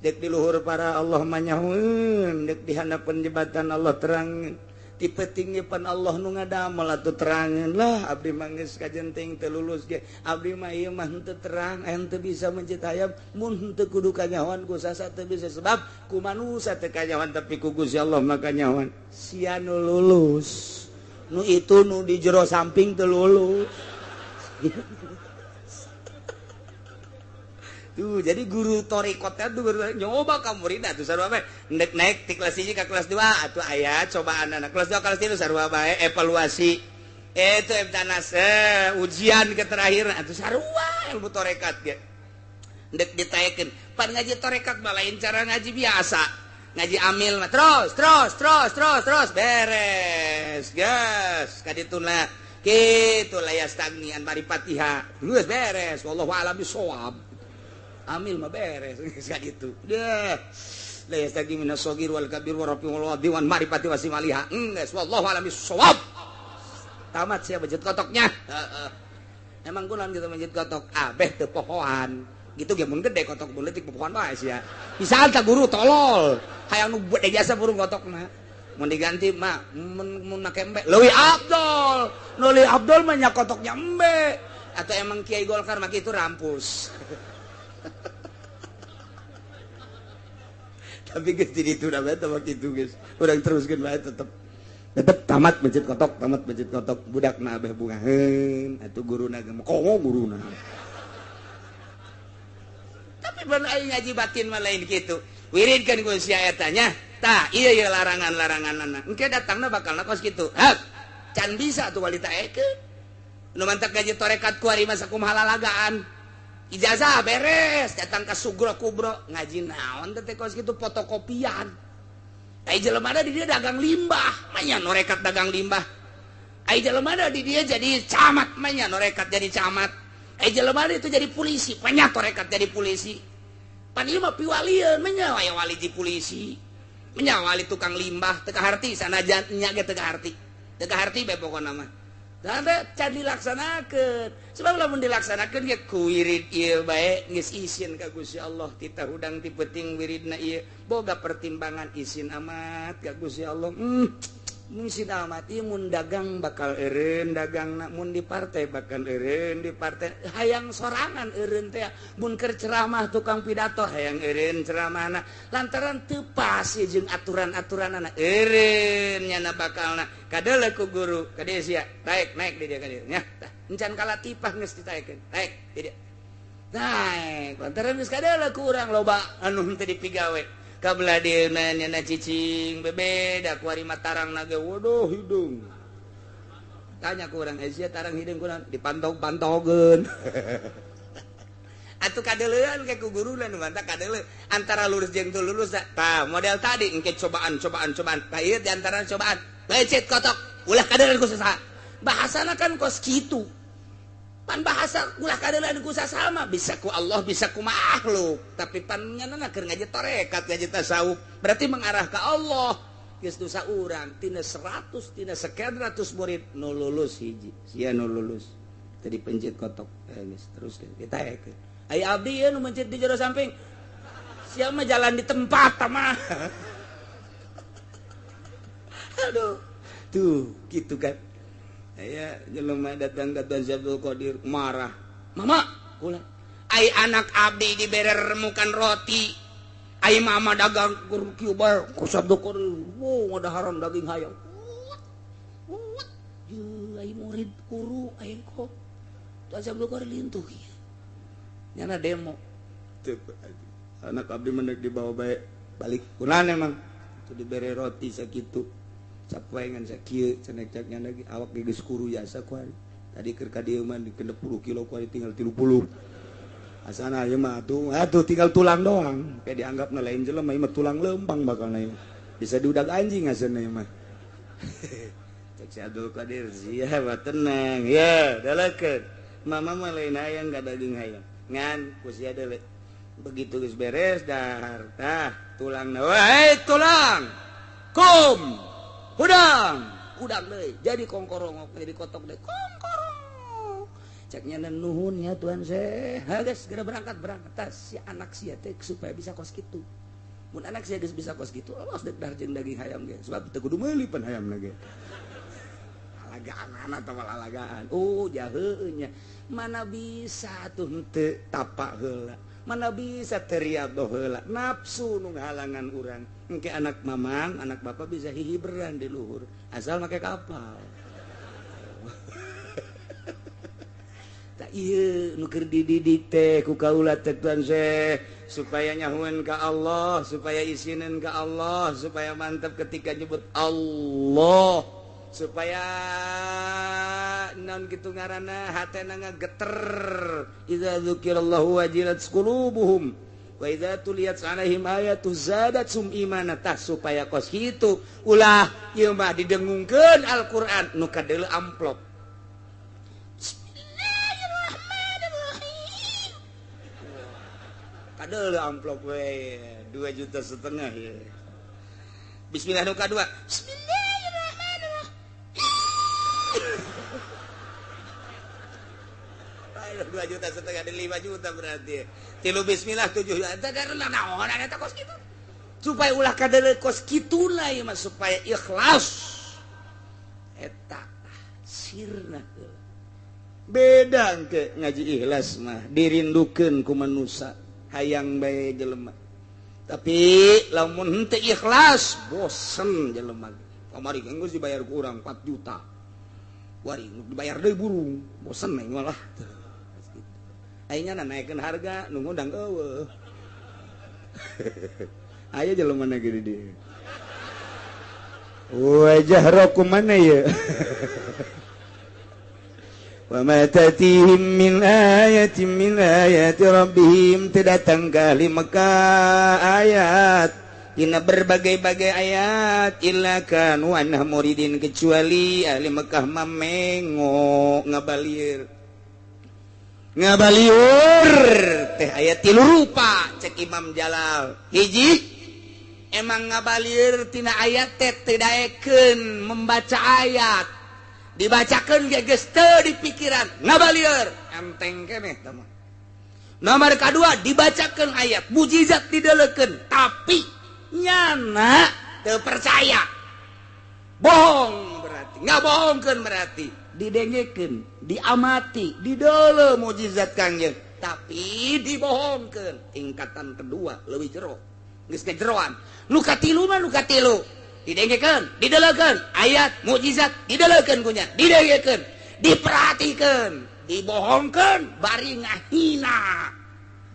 dek di luhur para Allah mah nyahoeun dek di handapeun jembatan Allah terang tipe tinggi pan Allah nu ngadamel atuh terangeun lah abdi mah geus kajenting teu lulus ge abdi mah ieu mah henteu terang henteu bisa mencit hayam mun henteu kudu kanyahoan ku sasa teu bisa sebab ku manusia teu kanyahoan tapi ku Gusti Allah mah kanyahoan sia nu lulus nu itu nu di jero samping teu lulus tuh jadi guru torikotnya tuh nyoba ka muridna tuh sarua bae ndek naik ti kelas 1 ka kelas 2 atuh aya cobaan anak kelas 2 kelas 3 sarua bae evaluasi itu emtanas ujian ke terakhir atuh sarua ilmu torekat ge ndek ditaekeun pan ngaji torekat mah lain cara ngaji biasa ngaji amil mah terus beres gas kadituna kitu layas tagnian bari Fatihah geus beres wallahu a'lam bissawab amil mah beres geus gitu deh la yastaqi minas shagir wal kabir wa rafi wal wadi wan ma'rifati wa simaliha geus wallahu a'lam bissawab tamat sia bejet kotoknya emang kunaon gitu bejet kotok abeh teu pohoan gitu ge mun gede kotok mun leutik pohoan bae sia bisa anta guru tolol hayang nu gede biasa burung kotokna mau diganti mah mun make embe leuwih Abdul nuli Abdul mah nya kotoknya embe atau emang Kiai Golkar mah kitu rampus tapi geus di ditu da bae teh kitu geus urang teruskeun bae tetep tamat masjid kotok budakna abeh bungaheun atuh guruna ge komo guruna tapi ban aing ngaji batin mah lain kitu wiridkeun ku sia eta nya tah ieu larangan-laranganna engke datangna bakalna kos kitu hap can bisa tuh walita ekeun nu mantak ngaji torekat ku ari masa kumaha lalagaan ijazah beres datang ka sugro kubro ngaji naon teh kos kitu fotokopian ai jelema di dia dagang limbah manya norekat dagang limbah ai jelema di dia jadi camat manya norekat jadi camat ai jelema itu jadi polisi manya torekat jadi polisi pan ieu mah piwalieun manya aya wali di polisi manya wali tukang limbah teu kaharti sanajan nya ge teu kaharti bae pokona mah tanda can dilaksanakeun sebab lamun dilaksanakeun ge ku wirid ieu bae geus izin ka Gusti Allah titah hudang ti peuting wiridna ieu boga pertimbangan izin amat ka Gusti Allah izin amat ieu mun dagang bakal eureun dagangna mun di partai bakal eureun di partai hayang sorangan eureun teh mun keur ceramah tukang pidato hayang eureun ceramahna lantaran teu pas jeung aturan-aturanna eureun nyana bakalna kadeuleu ku guru ka dieu sia naik di dia ka dieu nya tah encan kalatipah geus ditaekeun naik di dia naik lantaran geus kadeuleu ku urang loba anu teu dipigawe kabelah dieuna nyana cicing bebeda ku ari matarangna ge waduh hidung tanya ku urang sia tarang hidung kurang dipantog-pantogeun atuh kadeuleuan ke ku guruna nu mantap kadeuleu antara lulus jeung teu lulus tah model tadi engke cobaan tah ieu di antara cobaan lecet kotok ulah kadeuleuan ku saha bahasana kan kos kitu pan bahasa ulah kadeuleuan ku sasama bisa ku Allah bisa ku makhluk tapi pan nganana keur ngaji tarekat ngaji tasawuf berarti mengarah ke Allah geus nu saurang tina 100 tina sekian ratus murid nu lulus hiji sia nu lulus tadi pencet kotok geus teruskeun kita ekeun ai abdi ieu nu mencet di jero samping sia mah jalan di tempat mah aduh tuh gitu kan aya jelema datang ka Tuan Abdul Qadir marah mama ulah ai anak abdi dibere remukan roti ai mama dagang kieu bae ku Abdul Qadir ada haram daging hayam ai murid guru ai kok Tuan Abdul Qadir lintuh ieu nyana demo teu anak abdi mendek dibawa bae balik kunaon emang itu dibere roti sakitu sapoengan sakieu cenah caknya lagi awak geus kuru jasa ku ari tadi keur ka dieu mah dikendep 10 kilo ku ari tinggal 30 asana ieu mah atuh tinggal tulang doang kayak dianggapna lain jelema ieu mah tulang lempang bakalna ieu bisa diudag anjing asalna ieu mah cek si Abdul Qadir sia tenang ya dalekeun mama mah lain hayang ka daging hayam ngan ku sia deuleu begitu geus beres dahar tah tulangna wae tulang kum udang deui jadi kongkorong jadi kotok deui kongkorong ceknya nuhun ya Tuan Syekh geus segera berangkat tas si anak sia teh supaya bisa kos kitu mun anak sia geus bisa kos kitu alos dek darjeun daging hayam ge sebab teu kudu meuli pan hayamna ge alagaan atau alagaan jaheueun nya mana bisa tuh teu tapak heula mana bisa teriado heula nafsu nu ngahalangan urang engke anak mamang anak bapak bisa hihiberan di luhur asal make kapal tak ieu nu keur dididik teh ku kaula teh Tuan Syekh supaya nyahueun ka Allah supaya isinin ka Allah supaya mantap ketika nyebut Allah supaya non gitu ngaranna hatena ngageter idza dzukirallahu wajilat qulubuhum wa idza tuliyat 'alaihim ayatu zadatsum imana tah supaya kos kitu ulah ieu mah didengungkeun Al-Qur'an nu kadeuleu amplop Bismillahirrahmanirrahim kadeuleu amplop we 2,5 juta ya Bismillah nu kadua Bismillah 2,5 juta ada 5 juta berarti. Tilu bismillah 7 juta. Ada naon eta kos kitu. supaya ulah kadeukos kituna ieu mah supaya ikhlas eta sirna beda engke ngaji ikhlas mah dirindukeun ku manusia hayang bae jelema tapi lamun henteu ikhlas bosen jelema kamari geus dibayar ku urang 4 juta wari dibayar deui burung bosen we malah ayeuna naikeun harga nu ngundang eueuh aya jelema na gede dieu wajah rokum mana ya wa ma tatihim min ayati rabbihim tidak tanggali maka ayat dina berbagai-bagai ayat illa kanu anha muridin kecuali ahli Mekah mamengo ngabalieur teh ayat 3 rupa cek Imam Jalal hiji emang ngabalieur tina ayat teh daekeun membaca ayat dibacakeun ge geus teu di pikiran ngabalieur enteng keneh tah mah nomor kedua dibacakeun ayat mujizat dideulekeun tapi nyana teu percaya bohong berarti ngabohongkeun berarti didengekeun diamati dideuleu mujizat Kangjeng tapi dibohongkeun tingkatan kedua leuwih jero geus jeroan nu katilu mah nu katilu didengekeun dideuleukeun ayat mujizat dideuleukeun kunya didengekeun diperhatikeun dibohongkeun bari ngahina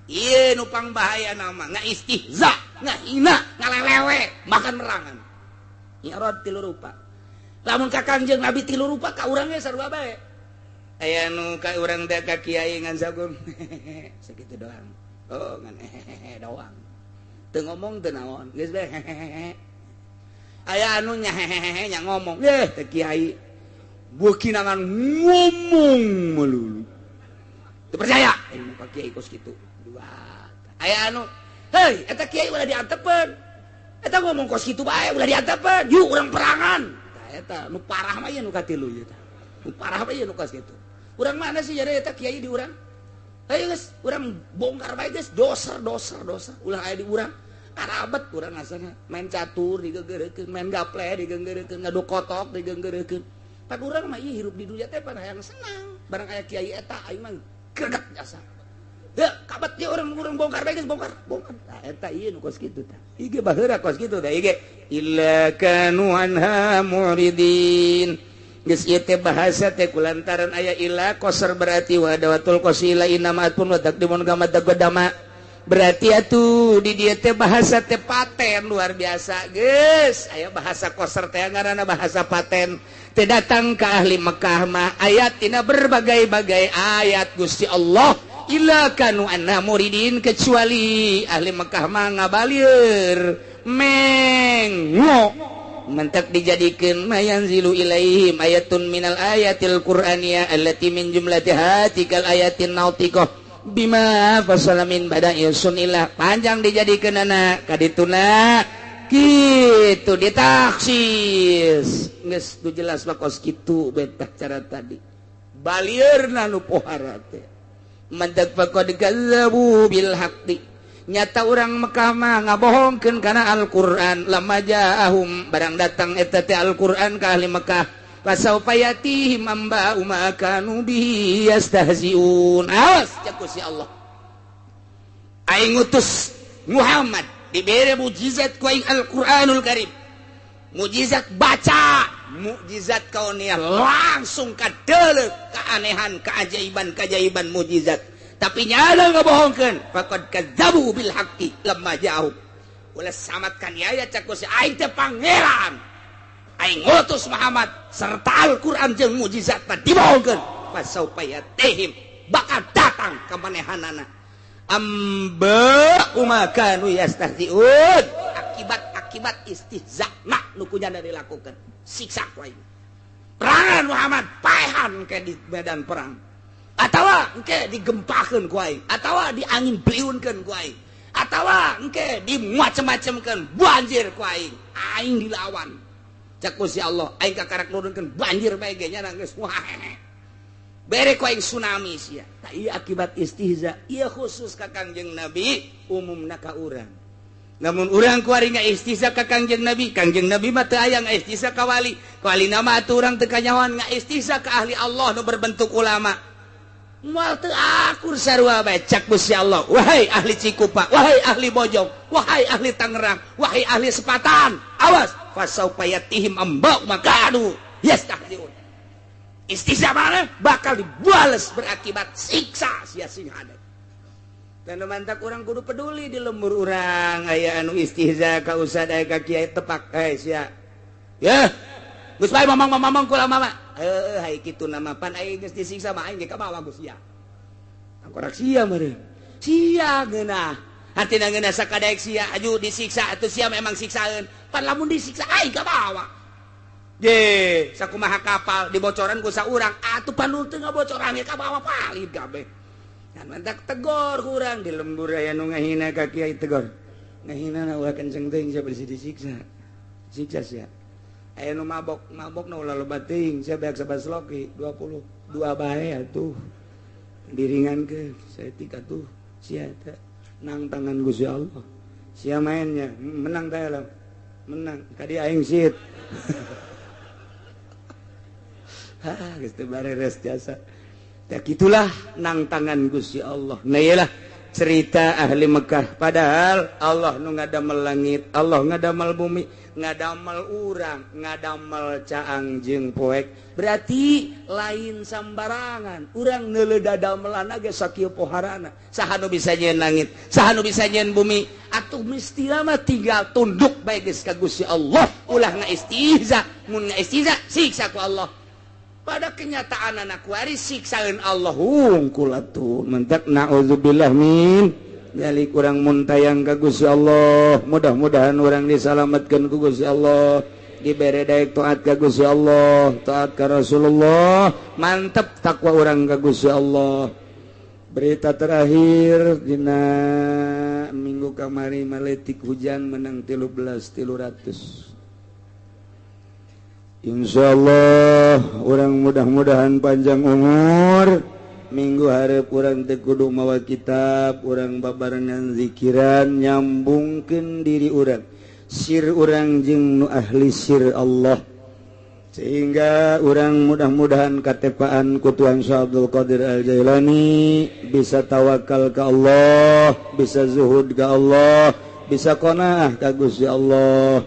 ieu nu pangbahaya nama ngaistihza ngahina ngalelewe makan merangan irad 3 rupa lamun ka Kangjeng Nabi 3 rupa ka urang ge sarua bae aya nu ka urang teh ka kiai ngan sagum sakitu doang oh ngan doang teu ngomong teu naon geus bae aya anu nya nya ngomong teh kiai beuki nangan ngomong melulu teu percaya Pak Kiai kos kitu dua aya anu hei eta kiai ulah diantepeun eta ngomong kos kitu bae ulah diantepeun yuk urang perangan eta nu parah mah ieu nu katilu ieu tah nu parah mah ieu nu kos kitu urang mana sih jadi eta kiai di urang ayo geus urang bongkar bae geus dosa ulah aya di urang karabet urang asana main catur digenggeureukeun main gaple digenggeureukeun ngadu kotok digenggeureukeun pan urang mah ieu hirup di dunya teh pan hayang senang barang aya kiai eta aing mah greget jasa ya kabat dia orang bongkar bae geus bongkar nah eta ieu nu kos kitu tah ieu ge baheura kos kitu tah ieu ge illa kanu anha muridin geus ieu teh bahasa teh kulantaran aya illa qasar berarti wadawatul qasila inamatun wa taqdimun kama taqaddama berarti atuh di dieu teh bahasa teh paten luar biasa geus aya bahasa qasar teh ngaranna bahasa paten teh datang ka ahli Mekah mah ayat tina berbagai-bagai ayat Gusti Allah illa kanu anna muridin kecuali ahli Mekah mah ngabalieur mengo mentak dijadikeun mayanzilu ilaihim ayatun minal ayatil qur'aniyah allati min jumlatiha tikal ayatin nautiqah bima fasala min bada'i sunillah panjang dijadikeun anak kadituna kitu ditaksis geus tu jelas bakos kitu betah cara tadi balieurna nu pohara teh mantak faqad kazzabu bil haqqi nyata urang Mekah mah ngabohongkeun kana Al-Qur'an lamma ja'ahum barang datang eta teh Al-Qur'an ka ahli Mekah fasaufa yatihim amba ma kanu bihi yastahziun awas cek si Allah aing ngutus Muhammad dibere mujizat ku aing Al-Qur'anul Karim mujizat baca mujizat kauniyah langsung kadeuleuh keanehan keajaiban mujizat tapi nyana ngabohongkeun faqad kadzabu bil haqqi lamma ja'u ulah samatkan aya cak si aing teh pangeran aing ngutus Muhammad serta Al-Qur'an jeung mujizat teh dibohongkeun fasaufa yatihim bakal datang ka manehanana amba umakanu yastahziun akibat istihza nak nu kunyana dilakukan siksa ku aing perangan Muhammad paehan ke di medan perang atawa engke digempakeun ku aing atawa diangin bliunkeun ku aing atawa engke dimacem-macemkeun banjir ku aing dilawan cak ku si Allah aing kakarak nurunkeun banjir bae ge nya geus wah bere ku aing tsunami sia tah ieu akibat istihza ieu khusus ka Kangjeng Nabi umumna ka urang namun urang kuari ngaistisa ka Kangjeng Nabi mah teu aya ngaistisa ka wali nama atuh urang teu kanyawan ngaistisa ka ahli Allah nu berbentuk ulama moal teu akur sarua bae cak Gusti Allah wahai ahli Cikupa wahai ahli Bojong wahai ahli Tangerang wahai ahli Sepatan awas fasaufa yatihim ambau makadu yastahziun istihza mana bakal dibales berakibat siksa sia sing ada dan mantak orang kudu peduli di lembur urang aya anu istihza ka ustad aya ka kiai tepak sia ya geus bae mamang kula mama hai kitu nama pan aing geus disiksa mah aing ge ka bawa Gus sia angkorak sia meureun sia geunah hatina geunah sakadaek sia aju disiksa atuh sia memang siksaeun pan lamun disiksa aing ka bawa ye sakumaha kapal dibocoran ku saurang atuh panul teu ngabocoran ge ka bawa palid kabeh kan mantak tegor kurang di lembur aya nu ngahina ka kiai tegor ngahina ulah kenceng teuing sia bisi disiksa siksa sia aya nu mabok na ulah loba teuing sia beak sabas loki 22 bae atuh diringankeun saeutik atuh sia teh nang tangan Gusti Allah sia mainnya menang teh lah menang kadi aing sit geus teu bareres jasa ya gitulah nang tangan Gusti Allah nah iyalah cerita ahli Mekah padahal Allah nu ngadamel langit Allah ngadamel bumi ngadamel urang ngadamel caang jeung poek berarti lain sambarangan urang neuleuh dadamelan ge sakieu poharana saha nu bisa nyeun langit saha nu bisa nyeun bumi atuh mesti mah tinggal tunduk bae geus ka Gusti Allah ulah ngaistihza mun ngaistihza siksa ku Allah pada kenyataan anak waris siksaeun Allah hungkul atuh mentak naudzubillah min jali kurang muntayang ka Gusti Allah mudah-mudahan urang disalametkeun ku Gusti Allah dibere daek taat ka Gusti Allah taat ka Rasulullah mantep takwa urang ka Gusti Allah berita terakhir dina minggu kamari maletik hujan menang 13.300 insyaallah urang mudah-mudahan panjang umur minggu hareup urang teh kudu mawa kitab urang babarengan zikiran nyambungkeun diri urang sir urang jeung nu ahli sir Allah sehingga urang mudah-mudahan katepaan ku Tuhan Syah Abdul Qadir Al-Jailani bisa tawakal ka Allah bisa zuhud ka Allah bisa qanaah ka Gusti Allah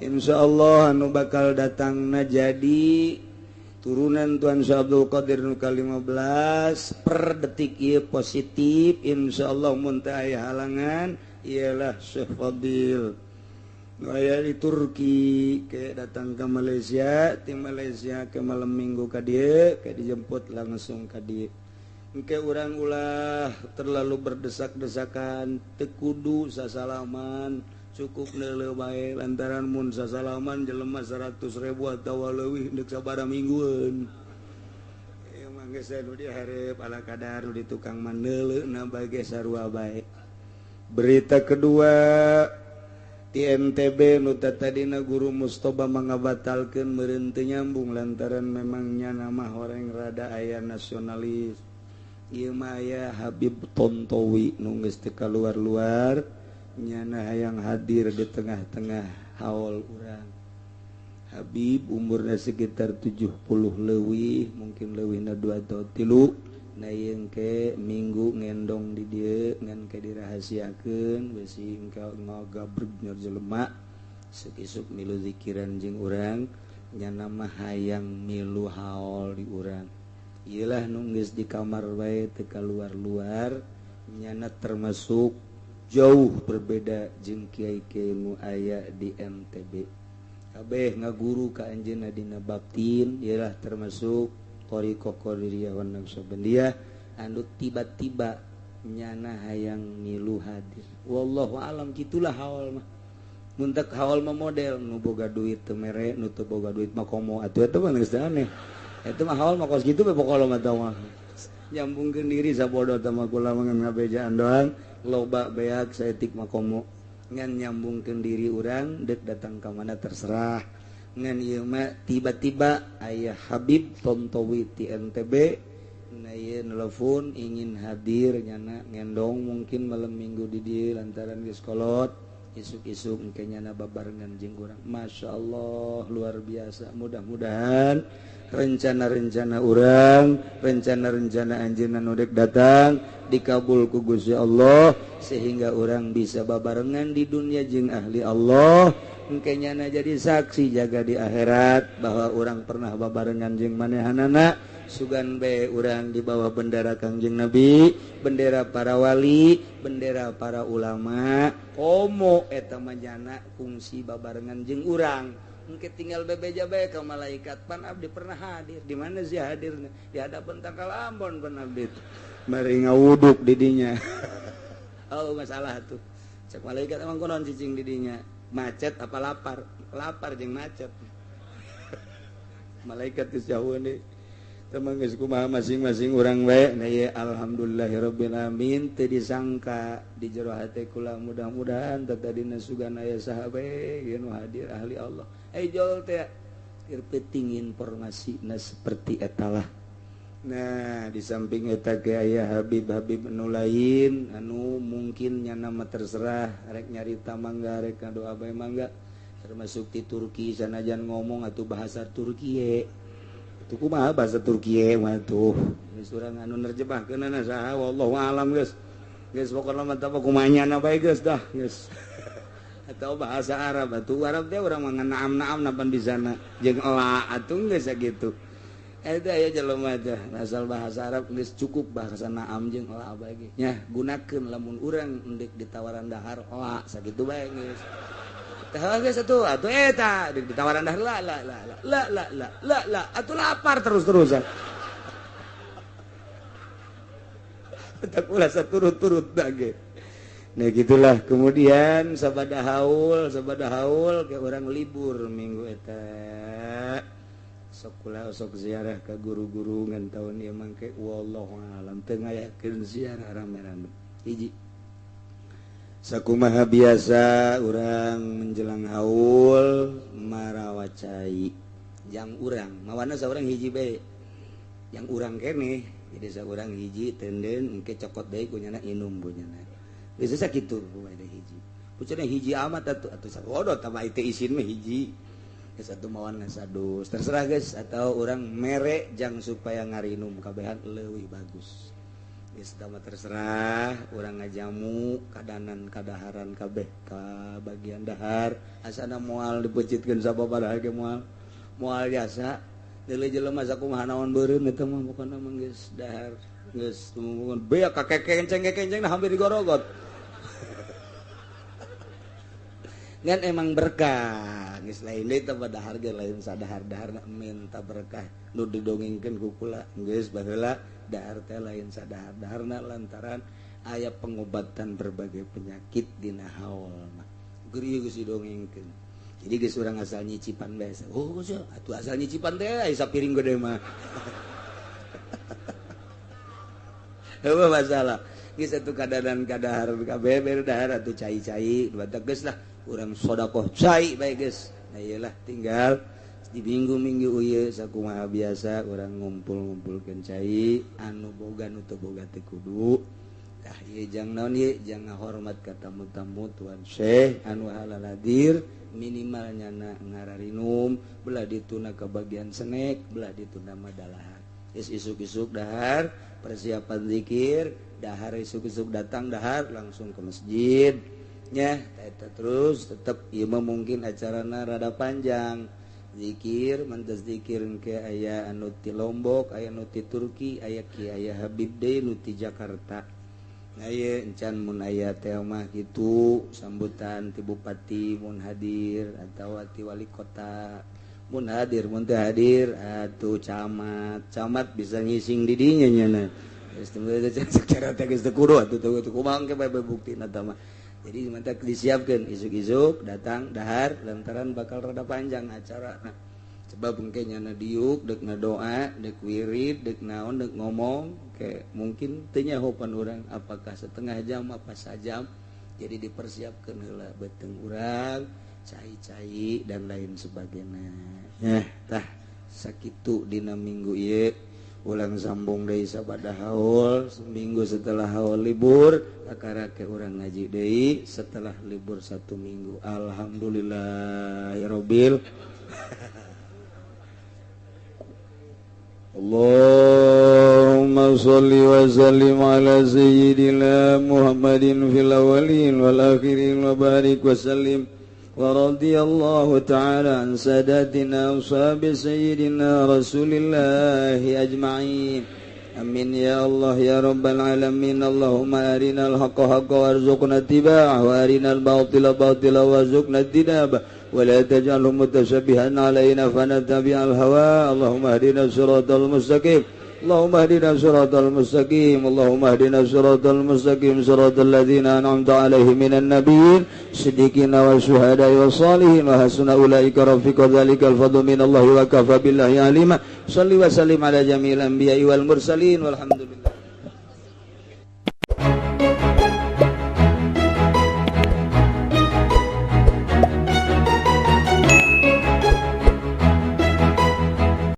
insyaallah anu bakal datangna jadi turunan Tuan Syah Abdul Qadir nu ka-15 per detik ieu positif insyaallah mun teu aya halangan ialah Syekh Fadil nu aya di Turki ke datang ke Malaysia ti Malaysia ke malam minggu ka dieu ke dijemput langsung ka dieu engke urang ulah terlalu berdesak-desakan teu kudu sasalaman cukup neuleuh bae lantaran mun sasalaman jelema 100.000 atawa leuwih deuk sabaraha minggueun ieu mah geus anu dihareup ala kadar di tukang maneuleuna bage sarua bae berita kedua ti NTB nu tadina guru Mustoba mangabatalkeun meureun teu nyambung lantaran memangnya nama orang rada aya nasionalis ieu mah aya Habib Tontowi nu geus teu kaluar-luar nyana hayang hadir di tengah-tengah haul urang Habib umurna sekitar 70 leuwih mungkin leuwihna 2 atau 3 na yeung ke minggu ngendong di dieu ngan ke dirahasiakeun besi engkau ngagabreg nyor jelema seuk-isuk milu zikiran jeung urang nyana mah hayang milu haul di urang ieulah nu geus di kamar bae teu kaluar-luar nyana termasuk jauh berbeda jeung kiai-kiai nu aya di NTB kabeh ngaguru ka anjeunna dina baptin ialah termasuk thariqah qadiriyah wan naqsabandiyah anu tiba-tiba nyana hayang milu hadir wallahu alam gitulah haul mah mun teu haul mah model nu boga duit teu mere nu teu boga duit mah komo atuh eta mah geus aneh eta mah haul mah kos kitu we pokona mah tah mah nyambungkeun diri sabodo teh mah kula mah ngabejaan doang loba beak saeutik makomo ngan nyambungkeun diri urang deuk datang ka mana terserah ngan ieu mah tiba-tiba aya Habib Tontowi ti NTB na ieu nelpon ingin hadir nyana ngendong mungkin malam minggu di dieu lantaran geus kolot isuk-isuk engke nyana babarengan jeung urang. Masya Allah luar biasa. Mudah-mudahan rencana-rencana urang, rencana-rencana anjeunna nu dek datang dikabul ku Gusti Allah sehingga urang bisa babarengan di dunia jeung ahli Allah. Engke nyana jadi saksi jaga di akhirat bahwa urang pernah babarengan jeung manehanana. Sugan bae urang di bawah bendera Kangjeng Nabi, bendera para wali, bendera para ulama. Komo eta manjana kungsi babarengan jeung urang. Engke tinggal bebeja bae ka malaikat. Pan abdi pernah hadir. Di mana sih hadirnya? Di hadapan Tangkal Ambon pan abdi. Mari ngawuduk di dinya. Oh masalah tuh. Cek malaikat emang kunaon cicing di dinya? Macet apa lapar? Lapar jeung macet. Malaikat geus jauheun deui. Teman geus kumaha masing-masing urang bae. Nah ya alhamdulillahirabbil alamin teu disangka di jero hate kula mudah-mudahan tadina sugan aya saha bae nu hadir ahli Allah. Jol teh keur penting informasina seperti eta lah. Nah di samping eta ge aya Habib-habib anu lain anu mungkin nyana mah terserah rek nyarita mangga rek ngadoa bae mangga termasuk di Turki sanajan ngomong atuh bahasa Turki itu kumaha bahasa Turki mah tuh geus urang anu nerjemahkeunna saha wallahu alam geus pokona mah tah kumaha nyana bae geus dah geus atau bahasa Arab atuh Arab teh urang mah nganaam-naam napan di sana jeung ela atuh geus sakitu eta aya jelema teh asal bahasa Arab geus cukup bahasa naam jeung ela bae ge nya gunakeun lamun urang endek ditawaran dahar ela sakitu bae geus tah geus atuh eta ditawaran dahar la atuh lapar terus-terusan tak ulah saturut-turut dage. Nah gitulah kemudian sabada haul ke orang libur minggu eta sok kula sok ziarah ke guru-guru ngan taun ieu mangke wallahu alam teu ngayakeun ziarah rame-rame hiji sakumaha biasa urang menjelang haul marawacai jang urang mawana saurang hiji bae yang urang keneh jadi saurang hiji tenden engke cokot deui kunyana inum punyana geus sakitu bae hiji pucana hiji amat atuh sakodot tambah teh isin mah hiji geus atuh mawan ngasadus terserah geus atau urang mere jang supaya ngarinum kabehan leuwih bagus geus tah terserah urang ngajamu kadanan kadaharan kabeh ka bagian dahar asana moal dipecitkeun sababaraha ge moal jasa deuleu jelema sakumaha naon beureum eta mah pokona mah geus dahar geus tumuhun bea kakekenceng hampir digorogot ngan emang berkah geus lain deui teh dahar ge lain sadahar-daharna minta berkah nu didongengkeun ku kula geus baheula dahar teh lain sadahar-daharna lantaran aya pengobatan berbagai penyakit dina haul mah geureum geus didongengkeun jadi geus urang asal nyicipan bae oh sia atuh asal nyicipan teh aya sapiring gede mah heueuh masalah geus atuh kadanan kadahar kabeh bener dahar atuh cai-cai batak geus lah urang sedekah cai bae geus nah iyalah tinggal di minggu-minggu ieu sakumaha biasa urang ngumpul-ngumpulkeun cai anu boga nu teu boga teh kudu tah ieu jang naon ieu jang ngahormat ka tamu-tamu tuan syekh anu halal hadir minimal nyana ngararinum belah dituna ke bagian senek belah dituna madalahan geus isuk-isuk dahar persiapan zikir dahar isuk-isuk datang dahar langsung ke masjid nya eta terus tetep ieu mah mungkin acarana rada panjang zikir mantes zikir ke aya anu ti Lombok aya anu ti Turki aya ki aya Habib deui nu ti Jakarta nah ieu encan mun aya teh mah kitu sambutan ti bupati mun hadir atawa ti wali kota mun hadir mun teu hadir atuh camat bisa ngising di dinya nya na geus teu secara teh geus teu kudu atuh kumaha ke bae buktina tah mah jadi mantak disiapkeun isuk-isuk datang dahar lantaran bakal rada panjang acara nah sebab engke nyana diuk deuk ngadoa deuk wirid deuk naon deuk ngomong ke mungkin teu nyahopan urang apakah setengah jam apa sajam jadi dipersiapkeun heula beuteung urang cai-cai dan lain sebagainya tah sakitu dina minggu ieu ulang sambung deui sabada haul seminggu setelah haul libur akara ke urang ngaji deui setelah libur 1 minggu. Alhamdulillahirabbil Allahumma sholli wa sallim ala sayyidina Muhammadin fil awwalin wal akhirin wa barik wa sallim wa radiyallahu ta'ala an sadatina ashabi sayyidina rasulillahi ajma'in amin ya Allah ya rabbal alamin. Allahumma arinal haqqa haqqa warzuqna ittiba'ah wa arinal batila batila warzuqna ijtinabah ولا تجعله متشبها علينا فنتبع الهوى. اللهم اهدنا الصراط المستقيم اللهم اهدنا الصراط المستقيم اللهم اهدنا الصراط المستقيم صراط الذين أنعمت عليهم من النبيين الصديقين والشهداء والصالحين وحسن أولئك رفيقا ذلك الفضل من الله وكفى بالله عليما. صل وسلم على جميع الأنبياء والمرسلين والحمد لله.